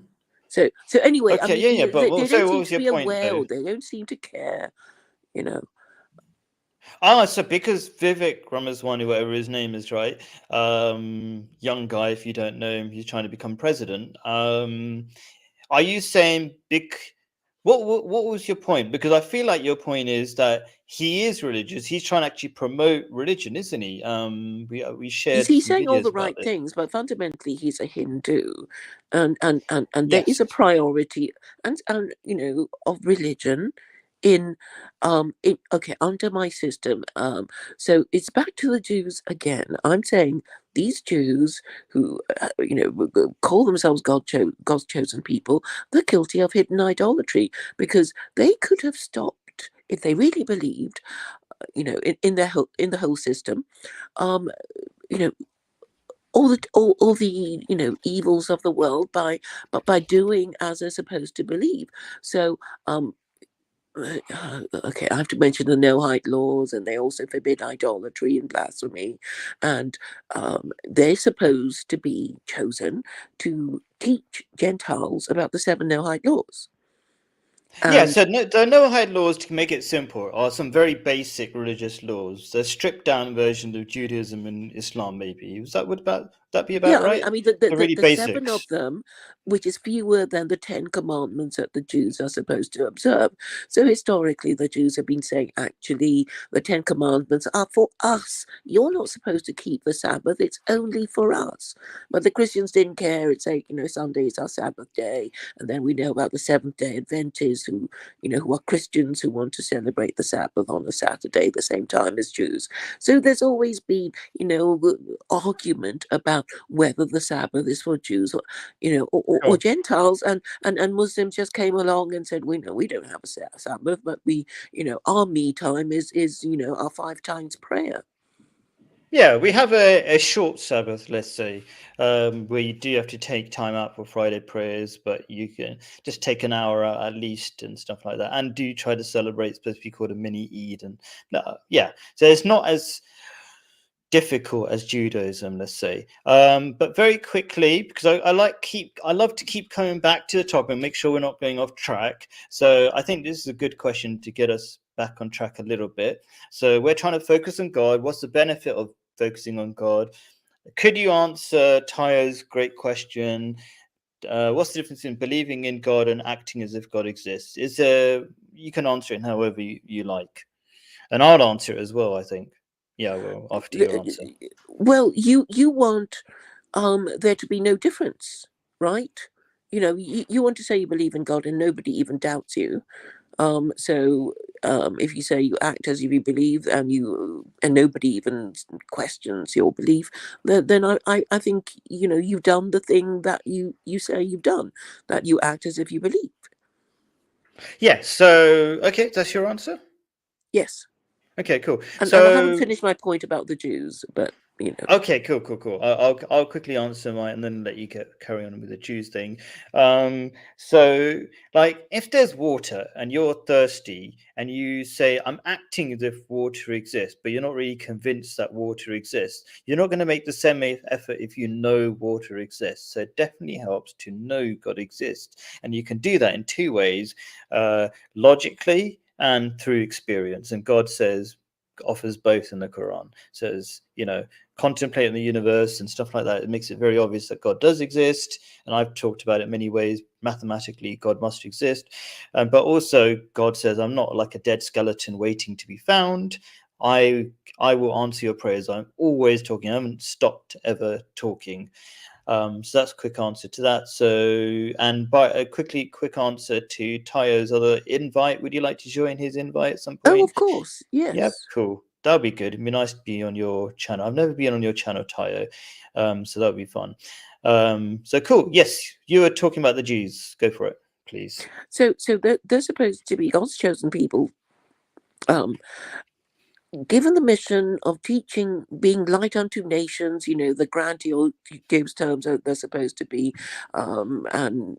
B: So anyway, I
A: Okay,
B: mean,
A: yeah. But
B: they
A: so
B: don't
A: what
B: seem
A: was
B: to
A: your
B: be
A: point
B: aware,
A: though?
B: or they don't seem to care, you know.
A: So because Vivek Ramaswamy, whatever his name is, right? Young guy, if you don't know him, he's trying to become president. Are you saying big? What was your point? Because I feel like your point is that he is religious. He's trying to actually promote religion, isn't he? We shared
B: He's
A: some
B: saying all
A: videos
B: the
A: about
B: right
A: this.
B: things, but fundamentally he's a Hindu, and there
A: Yes.
B: is a priority and of religion in okay, under my system. So it's back to the Jews again. I'm saying these Jews who call themselves God's chosen people, they're guilty of hidden idolatry, because they could have stopped if they really believed, in the whole system, um you know all the evils of the world by doing as they're supposed to believe. So okay, I have to mention the Noahide laws, and they also forbid idolatry and blasphemy, and they're supposed to be chosen to teach Gentiles about the seven Noahide laws.
A: Yeah,
B: And
A: so the Noahide laws, to make it simple, are some very basic religious laws. They're stripped down versions of Judaism and Islam, maybe. Would that be
B: yeah,
A: about right?
B: I mean the,
A: They're really
B: the seven of
A: basics.
B: them, which is fewer than the 10 commandments that the Jews are supposed to observe. So historically, the Jews have been saying, actually, the 10 commandments are for us. You're not supposed to keep the Sabbath; it's only for us. But the Christians didn't care. It's like, Sunday is our Sabbath day, and then we know about the Seventh Day Adventists who are Christians who want to celebrate the Sabbath on a Saturday, the same time as Jews. So there's always been, argument about whether the Sabbath is for Jews or
A: Sure.
B: Gentiles, and Muslims just came along and said, we know we don't have a Sabbath, but our me time is our 5 times prayer.
A: Yeah, we have a short Sabbath, let's say, where you do have to take time out for Friday prayers, but you can just take an hour out at least and stuff like that, and do try to celebrate, supposed to be called a mini Eid, and yeah, so it's not as difficult as Judaism, let's say. But very quickly, because I love to keep coming back to the topic and make sure we're not going off track. So I think this is a good question to get us back on track a little bit. So we're trying to focus on God. What's the benefit of focusing on God? Could you answer Tayo's great question? What's the difference in believing in God and acting as if God exists? You can answer it however you like, and I'll answer it as well, I think. Yeah, well, after your answer.
B: Well, you want there to be no difference, right? You want to say you believe in God and nobody even doubts you. So if you say you act as if you believe, and nobody even questions your belief, then I think you've done the thing that you say you've done, that you act as if you believe.
A: Yeah, so okay, that's your answer.
B: Yes,
A: Okay, cool.
B: and I haven't
A: So
B: finished my point about the Jews, but.
A: okay, cool. I'll quickly answer mine and then let you carry on with the Jews thing. So like if there's water and you're thirsty and you say I'm acting as if water exists, but you're not really convinced that water exists, you're not going to make the same effort if you know water exists. So it definitely helps to know God exists, and you can do that in two ways: logically and through experience. And God offers both in the Quran. Says, contemplating the universe and stuff like that. It makes it very obvious that God does exist, and I've talked about it many ways. Mathematically, God must exist, but also God says, "I'm not like a dead skeleton waiting to be found. I I will answer your prayers. I'm always talking. I haven't stopped ever talking." So that's a quick answer to that. So, and by a quick answer to Tayo's other invite. Would you like to join his invite at some
B: Oh,
A: point?
B: of course,
A: Yeah,
B: yes.
A: cool. That'll be good. It'd be nice to be on your channel. I've never been on your channel, Tayo. So that'll be fun. So cool. Yes, you were talking about the Jews. Go for it, please.
B: So they're supposed to be God's chosen people, given the mission of teaching, being light unto nations, the grandiose terms that they're supposed to be, and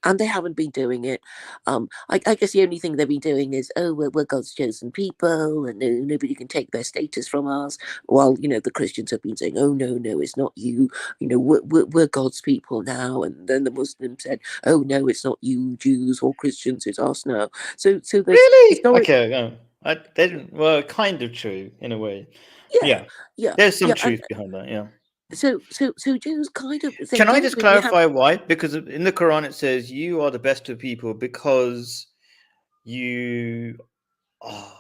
B: and they haven't been doing it. I guess the only thing they've been doing is, oh, we're God's chosen people, and nobody can take their status from us. While the Christians have been saying, oh no, it's not you. We're God's people now, and then the Muslims said, oh no, it's not you Jews or Christians, it's us now. So there's
A: Really?
B: historic.
A: Okay, they didn't. Well, kind of true in a way.
B: Yeah, yeah,
A: There's some
B: yeah,
A: truth behind that. Yeah.
B: so Jews kind of they
A: Can I
B: don't
A: just
B: really have.
A: clarify why? Because in the Quran it says you are the best of people because you. Oh,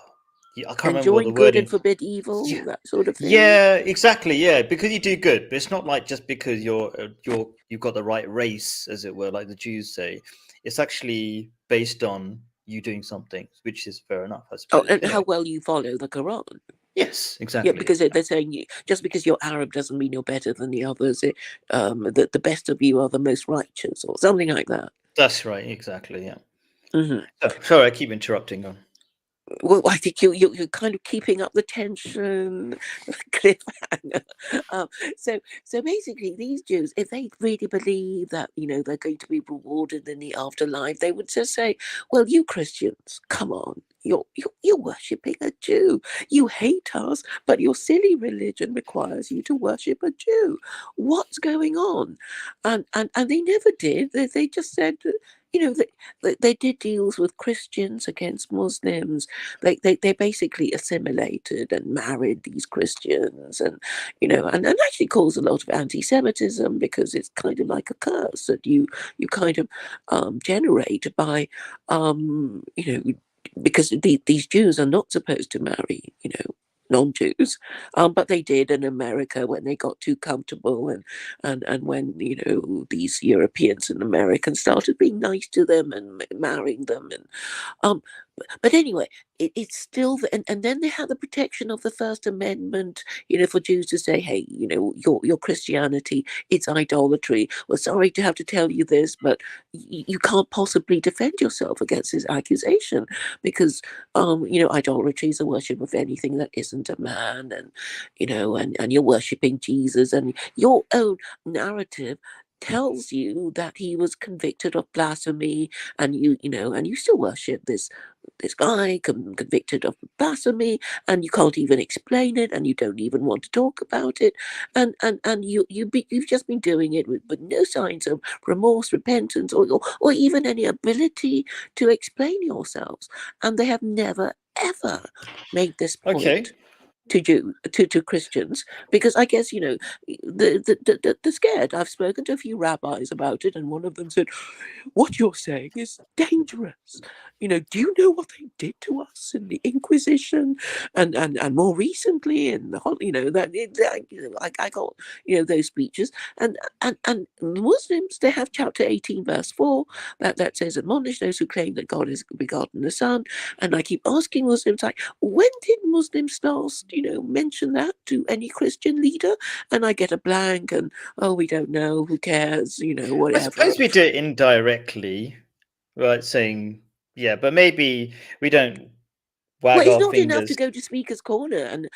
A: I can't remember what
B: Enjoin
A: the
B: good and
A: wording.
B: forbid evil,
A: Yeah,
B: that sort of thing.
A: yeah, exactly. Yeah, because you do good, but it's not like just because you've got the right race, as it were, like the Jews say. It's actually based on you doing something, which is fair enough, I
B: Oh,
A: suppose.
B: and how
A: Anyway,
B: well you follow the Quran.
A: yes,
B: Yeah,
A: exactly.
B: because they're saying just because you're Arab doesn't mean you're better than the others. That the best of you are the most righteous, or something like that.
A: That's right. Exactly. Yeah.
B: Hmm.
A: So, sorry, I keep interrupting. On.
B: Well, I think you're kind of keeping up the tension, cliffhanger. So basically, these Jews, if they really believe that they're going to be rewarded in the afterlife, they would just say, "Well, you Christians, come on, you're worshiping a Jew. You hate us, but your silly religion requires you to worship a Jew. What's going on?" And they never did. They just said, they did deals with Christians against Muslims. They basically assimilated and married these Christians, and actually caused a lot of anti-Semitism, because it's kind of like a curse that you kind of generate by because these Jews are not supposed to marry non-Jews, but they did in America when they got too comfortable, and when these Europeans and Americans started being nice to them and marrying them, and um, but anyway, it's still, and then they had the protection of the First Amendment, for Jews to say, hey, your Christianity, it's idolatry. Well, sorry to have to tell you this, but you can't possibly defend yourself against this accusation, because idolatry is the worship of anything that isn't a man, and you're worshiping Jesus, and your own narrative tells you that he was convicted of blasphemy, and you still worship this guy convicted of blasphemy, and you can't even explain it, and you don't even want to talk about it, and you've just been doing it with no signs of remorse, repentance, or even any ability to explain yourselves, and they have never ever made this
A: Okay.
B: point to Christians, because I guess they're scared. I've spoken to a few rabbis about it, and one of them said, "What you're saying is dangerous. Do you know what they did to us in the Inquisition, and more recently in the I got those speeches, and Muslims, they have chapter 18 verse 4 that says, admonish those who claim that God has begotten the Son, and I keep asking Muslims, like, when did Muslims last mention that to any Christian leader? And I get a blank, and oh, we don't know, who cares,
A: I
B: whatever.
A: suppose we do it indirectly, right? Saying, yeah, but maybe we don't
B: Well,
A: wag
B: it's
A: our
B: not enough to
A: fingers.
B: go to Speaker's Corner and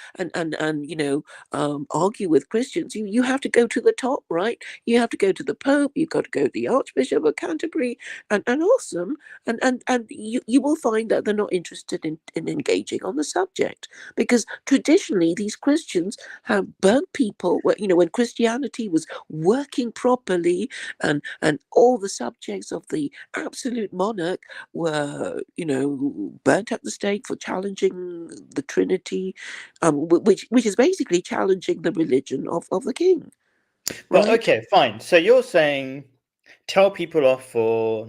B: argue with Christians. You have to go to the top, right? You have to go to the Pope. You've got to go to the Archbishop of Canterbury, and awesome, and you will find that they're not interested in engaging on the subject, because traditionally these Christians have burnt people. When Christianity was working properly, and all the subjects of the absolute monarch were burnt at the stake for challenging the Trinity, which is basically challenging the religion of the king,
A: But
B: right?
A: okay, fine. So you're saying tell people off for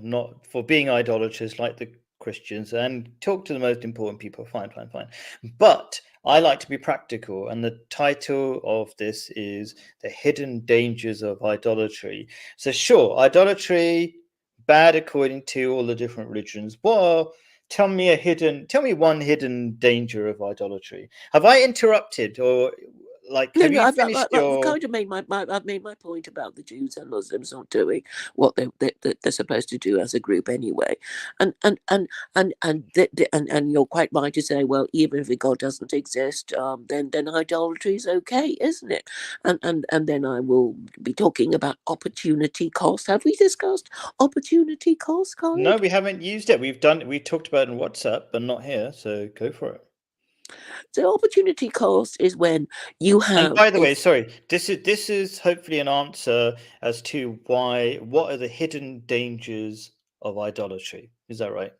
A: being idolaters like the Christians and talk to the most important people. Fine, fine, fine. But I like to be practical, and the title of this is The Hidden Dangers of Idolatry. So sure, idolatry bad according to all the different religions. Tell me one hidden danger of idolatry. Have I interrupted, or like,
B: No,
A: have
B: no,
A: you finished
B: I've
A: your?
B: kind of made I've made my point about the Jews and Muslims not doing what they're supposed to do as a group anyway, and you're quite right to say, well, even if God doesn't exist, then idolatry is okay, isn't it? And then I will be talking about opportunity cost. Have we discussed opportunity cost,
A: No,
B: Khalid?
A: we haven't used it. We talked about it in WhatsApp, but not here. So go for it.
B: So opportunity cost is when you
A: And
B: have
A: by the
B: a
A: way, sorry, this is hopefully an answer as to what are the hidden dangers of idolatry. Is that right?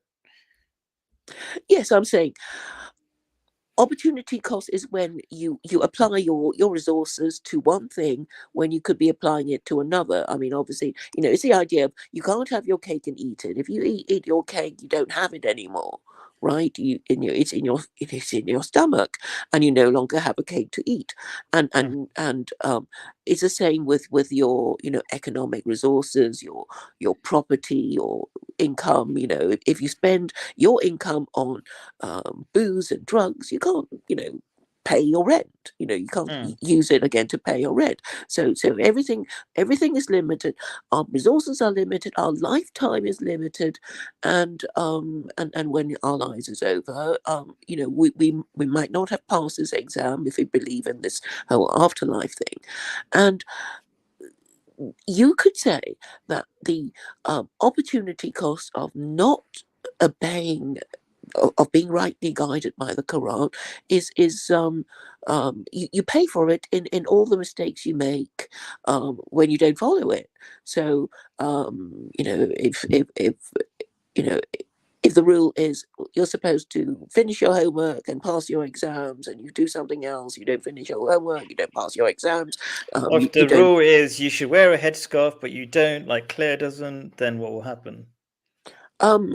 B: yes, I'm saying opportunity cost is when you apply your resources to one thing when you could be applying it to another. I mean, obviously, it's the idea of you can't have your cake and eat it. If you eat your cake, you don't have it anymore, right? It's in your stomach, and you no longer have a cake to eat. And it's the same with your economic resources, your property, your income. If you spend your income on booze and drugs, you can't, pay your rent. You can't
A: Mm.
B: use it again to pay your rent. So everything is limited. Our resources are limited. Our lifetime is limited, and when our lives is over, we might not have passed this exam if we believe in this whole afterlife thing, and you could say that the opportunity cost of not obeying of being rightly guided by the Quran is you pay for it in all the mistakes you make when you don't follow it. So if you know if the rule is you're supposed to finish your homework and pass your exams, and you do something else, you don't finish your homework, you don't pass your exams,
A: Or
B: you,
A: if
B: you
A: the
B: don't
A: rule is you should wear a headscarf, but you don't, like Claire doesn't, then what will happen?
B: um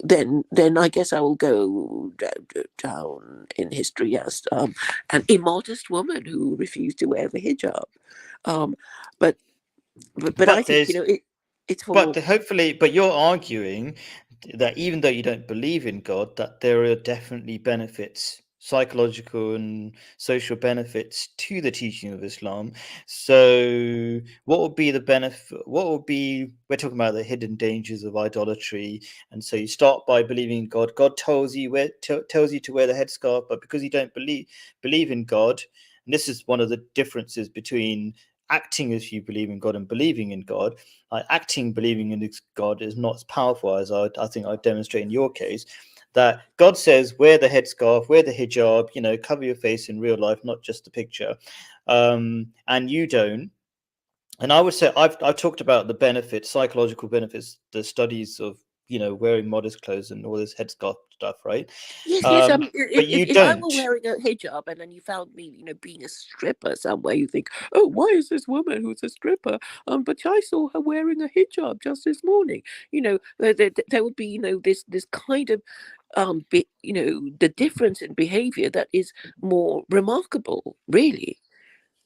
B: then I guess I will go down in history as an immodest woman who refused to wear the hijab. Um, but but I
A: But
B: think
A: there's
B: it's for
A: hopefully, but you're arguing that even though you don't believe in God, that there are definitely benefits, psychological and social benefits to the teaching of Islam. So, what would be the benefit? What would be? We're talking about the hidden dangers of idolatry, and so you start by believing in God. God tells you tells you to wear the headscarf, but because you don't believe in God, and this is one of the differences between acting as you believe in God and believing in God. Like acting, believing in God is not as powerful as I think I demonstrate in your case. That God says, wear the headscarf, wear the hijab, cover your face in real life, not just the picture, and you don't. And I would say I've talked about the benefits, psychological benefits, the studies of wearing modest clothes and all this headscarf stuff, right?
B: yes. I mean,
A: But you
B: if I were
A: don't.
B: wearing a hijab and then you found me, being a stripper somewhere, you think, oh, why is this woman who's a stripper? But I saw her wearing a hijab just this morning. There would be, this kind of the difference in behavior that is more remarkable, really.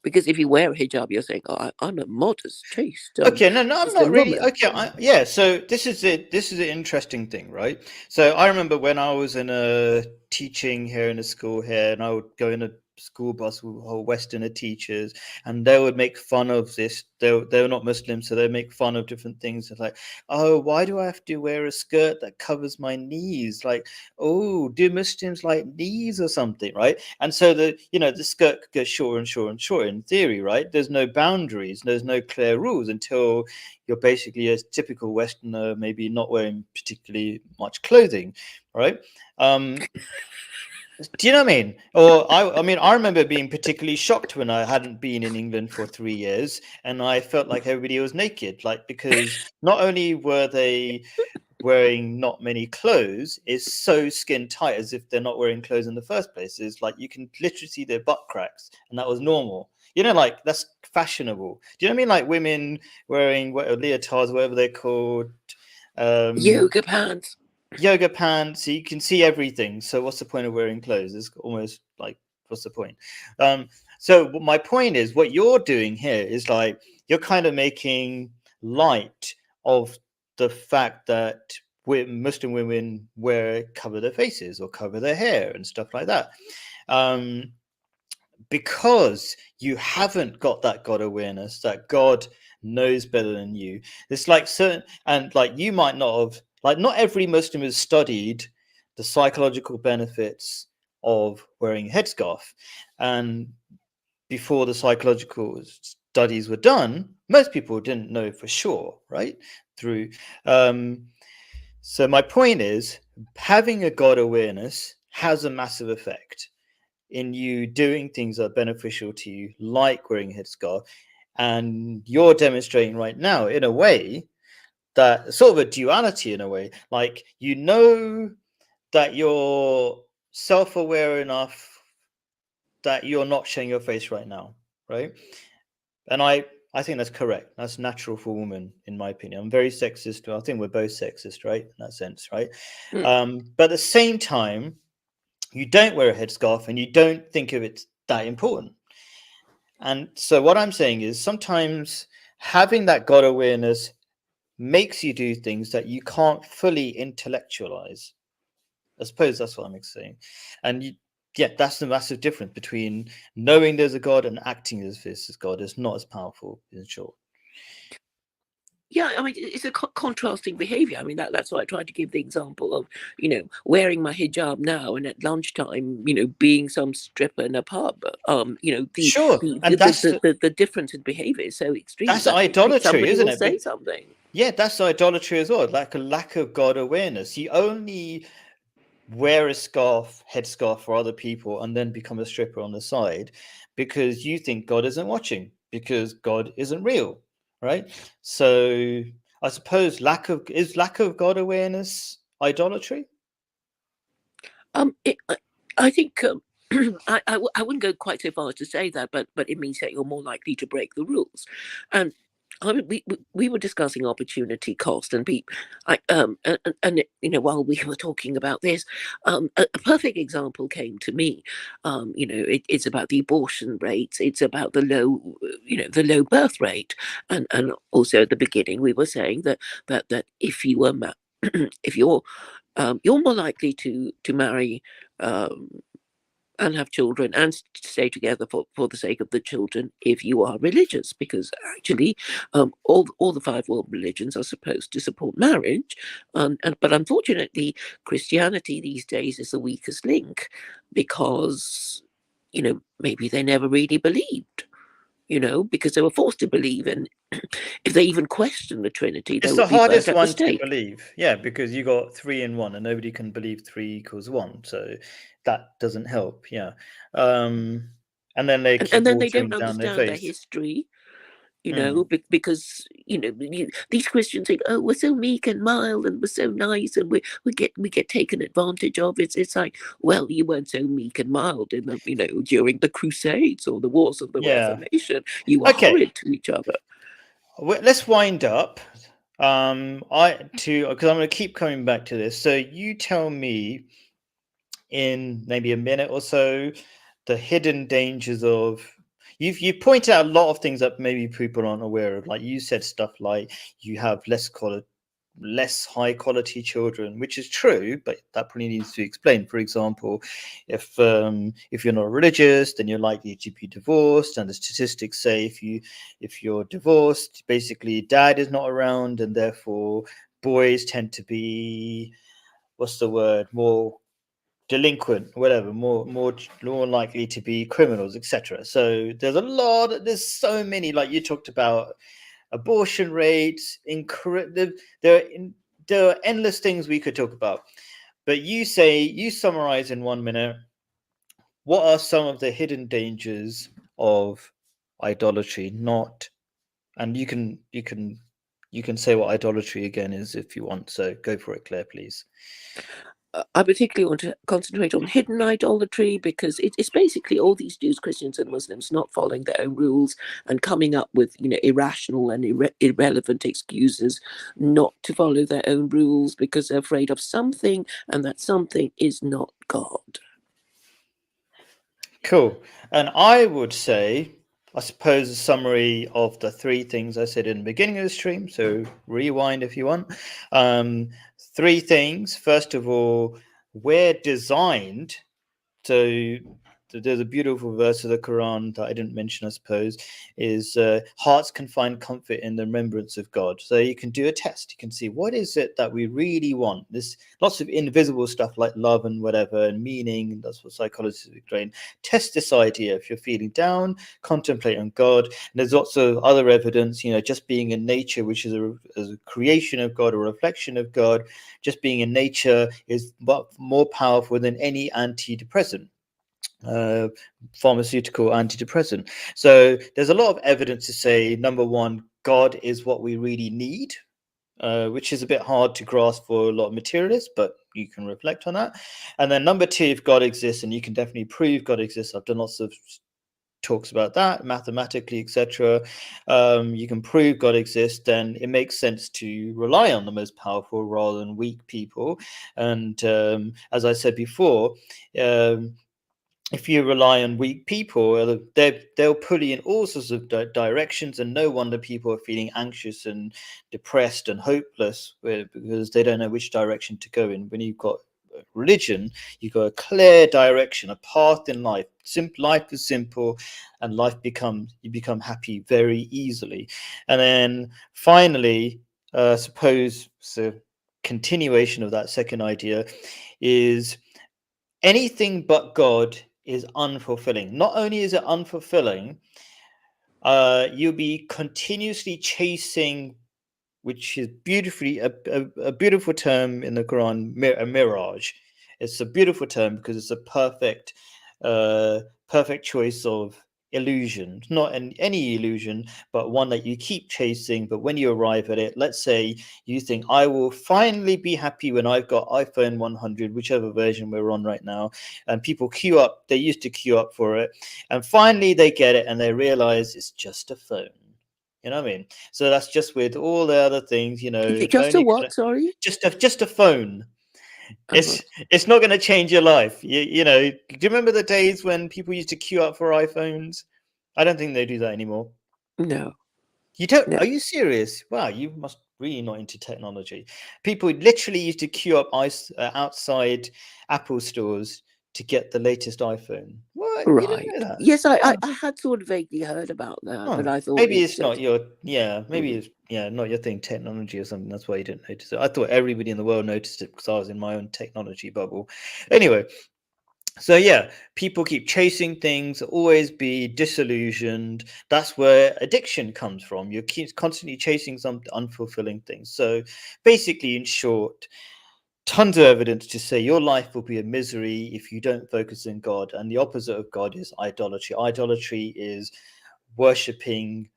B: Because if you wear a hijab, you're saying, "Oh, I'm a modest, chaste
A: Okay, no, I'm not
B: Muslim
A: really.
B: woman."
A: Okay, yeah. So this is it. This is an interesting thing, right? So I remember when I was in a teaching here in a school here, and I would go in a school bus with whole Westerner teachers, and they would make fun of this. They were not Muslims, so they make fun of different things. It's like, oh, why do I have to wear a skirt that covers my knees? Like, oh, do Muslims like knees or something, right? And so the skirt could go shorter and shorter and shorter in theory, right? There's no boundaries, there's no clear rules until you're basically a typical Westerner, maybe not wearing particularly much clothing, right? Do you know what I mean? Or I mean, I remember being particularly shocked when I hadn't been in England for 3 years, and I felt like everybody was naked, like because not only were they wearing not many clothes, is so skin tight as if they're not wearing clothes in the first place. Is like you can literally see their butt cracks, and that was normal. Like that's fashionable. Do you know what I mean? Like women wearing leotards, whatever they're called. Um,
B: Yoga pants.
A: Yoga pants, so you can see everything. So what's the point of wearing clothes? It's almost like, what's the point? So my point is, what you're doing here is like you're kind of making light of the fact that Muslim women cover their faces or cover their hair and stuff like that. Um, because you haven't got that God awareness, that God knows better than you. It's like certain, and like you might not have, like not every Muslim has studied the psychological benefits of wearing a headscarf. And before the psychological studies were done, most people didn't know for sure, right? Through, so my point is, having a God awareness has a massive effect in you doing things that are beneficial to you, like wearing a headscarf. And you're demonstrating right now, in a way, that sort of a duality, in a way, like you know that you're self-aware enough that you're not showing your face right now, right? And I think that's correct. That's natural for women, in my opinion. I'm very sexist. I think we're both sexist, right? In that sense, right? But at the same time, you don't wear a headscarf and you don't think of it that important. And so what I'm saying is sometimes having that God awareness makes you do things that you can't fully intellectualize. I suppose that's what I'm saying. And yeah, that's the massive difference between knowing there's a God and acting as if this is God. It's not as powerful, in short.
B: Yeah, I mean, it's a contrasting behavior. I mean, that's why I tried to give the example of, wearing my hijab now and at lunchtime, being some stripper in a pub. The
A: Sure,
B: the
A: and
B: the difference in behavior is so extreme
A: that's
B: that
A: idolatry,
B: somebody
A: isn't
B: will
A: it?
B: say something.
A: Yeah, that's idolatry as well. Like a lack of God awareness. You only wear a headscarf for other people, and then become a stripper on the side because you think God isn't watching, because God isn't real, right? So I suppose lack of God awareness idolatry.
B: I think I wouldn't go quite so far as to say that, but it means that you're more likely to break the rules. And I mean, we were discussing opportunity cost, and while we were talking about this, a perfect example came to me. It's about the abortion rates. It's about the low birth rate, and also at the beginning we were saying that if you were if you're more likely to marry and have children and stay together for the sake of the children if you are religious, because actually all the five world religions are supposed to support marriage, but unfortunately Christianity these days is the weakest link because maybe they never really believed, because they were forced to believe, and if they even questioned the Trinity, they
A: It's
B: would
A: the
B: be burnt
A: hardest
B: at the
A: one to
B: stake.
A: believe, yeah, because you got 3 in 1, and nobody can believe 3 equals 1, so that doesn't help. Yeah, and then they
B: And
A: keep
B: then they don't
A: watering down their
B: understand their
A: faith.
B: history,
A: Mm.
B: because these Christians think, oh, we're so meek and mild and we're so nice and we get taken advantage of. It's like, well, you weren't so meek and mild in the during the Crusades or the Wars of the
A: Yeah.
B: Reformation. You were
A: Okay.
B: horrid to each other.
A: Let's wind up. Because I'm going to keep coming back to this. So you tell me in maybe a minute or so the hidden dangers of. You pointed out a lot of things that maybe people aren't aware of. Like you said stuff like you have less high quality children, which is true, but that probably needs to be explained. For example, if you're not religious, then you're likely to be divorced, and the statistics say if you're divorced, basically dad is not around, and therefore boys tend to be, what's the word, more delinquent, whatever, more likely to be criminals, etc. So there's so many, like you talked about abortion rates, there are endless things we could talk about. But you summarize in 1 minute, what are some of the hidden dangers of idolatry? Not, and you can say what idolatry again is if you want. So go for it, Claire, please.
B: I particularly want to concentrate on hidden idolatry because it's basically all these Jews, Christians, and Muslims not following their own rules and coming up with irrational and irrelevant excuses not to follow their own rules because they're afraid of something, and that something is not God.
A: Cool. And I would say, I suppose, a summary of the 3 things I said in the beginning of the stream. So rewind if you want. 3 things. First of all, we're designed to there's a beautiful verse of the Quran that I didn't mention, I suppose, is hearts can find comfort in the remembrance of God. So you can do a test. You can see what is it that we really want. There's lots of invisible stuff like love and whatever and meaning. That's what psychologists explain. Test this idea. If you're feeling down, contemplate on God. And there's lots of other evidence, just being in nature, which is a creation of God, a reflection of God. Just being in nature is more powerful than any antidepressant. Pharmaceutical antidepressant. So there's a lot of evidence to say, number one, God is what we really need, which is a bit hard to grasp for a lot of materialists, but you can reflect on that. And then number two, if God exists, and you can definitely prove God exists, I've done lots of talks about that mathematically, etc. You can prove God exists, then it makes sense to rely on the most powerful rather than weak people. And as I said before, if you rely on weak people, they'll pull you in all sorts of directions, and no wonder people are feeling anxious and depressed and hopeless because they don't know which direction to go in. When you've got religion, you've got a clear direction, a path in life. Life is simple, and you become happy very easily. And then finally, suppose so. Continuation of that second idea is anything but God is unfulfilling. Not only is it unfulfilling, you'll be continuously chasing, which is beautifully a beautiful term in the Quran, a mirage. It's a beautiful term because it's a perfect choice of illusion, not any illusion, but one that you keep chasing. But when you arrive at it, let's say you think, I will finally be happy when I've got iPhone 100, whichever version we're on right now, and people queue up. They used to queue up for it, and finally they get it and they realize it's just a phone. You know what I mean? So that's just with all the other things,
B: Just a
A: only
B: what? Sorry.
A: just a phone.
B: Uh-huh.
A: It's not going to change your life. Do you remember the days when people used to queue up for iPhones? I don't think they do that anymore.
B: No.
A: You don't?
B: No.
A: Are you serious? Wow, you must really not into technology. People literally used to queue up outside Apple stores to get the latest iPhone. What? You didn't
B: Right.
A: know that?
B: Yes, I,
A: Wow.
B: I, I had sort of vaguely heard about that, but
A: Oh,
B: I thought
A: maybe
B: it's
A: it's not
B: just.
A: your maybe
B: Mm.
A: it's not your thing, technology or something. That's why you didn't notice it. I thought everybody in the world noticed it because I was in my own technology bubble. Anyway, so yeah, people keep chasing things, always be disillusioned. That's where addiction comes from. You keep constantly chasing some unfulfilling things. So basically, in short, tons of evidence to say your life will be a misery if you don't focus on God. And the opposite of God is idolatry. Idolatry is worshipping,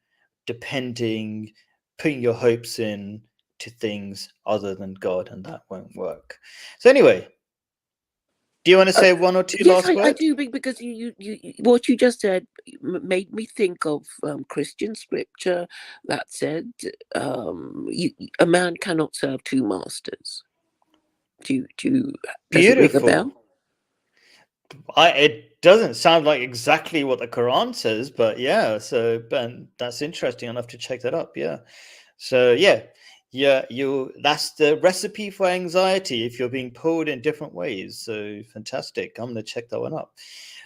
A: depending, putting your hopes in to things other than God, and that won't work. So anyway, do you want to
B: Uh,
A: say one or two
B: yes,
A: last
B: I
A: words?
B: do because what you just said made me think of Christian scripture that said a man cannot serve two masters. Does it ring a
A: Beautiful.
B: bell?
A: It doesn't sound like exactly what the Quran says, but yeah. So Ben, that's interesting enough to check that up. Yeah. So yeah, that's the recipe for anxiety if you're being pulled in different ways. So fantastic. I'm gonna check that one up.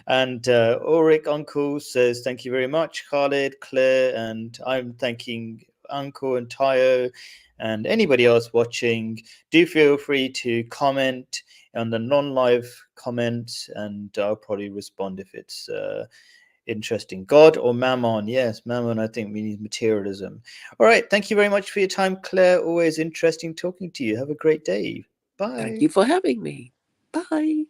A: And Ulrich Uncle says thank you very much, Khalid, Claire, and I'm thanking Uncle and Tayo and anybody else watching. Do feel free to comment on the non-live comments, and I'll probably respond if it's interesting. God or Mammon? Yes, Mammon. I think we need materialism. All right. Thank you very much for your time, Claire. Always interesting talking to you. Have a great day.
B: Thank
A: Bye.
B: you for having me. Bye.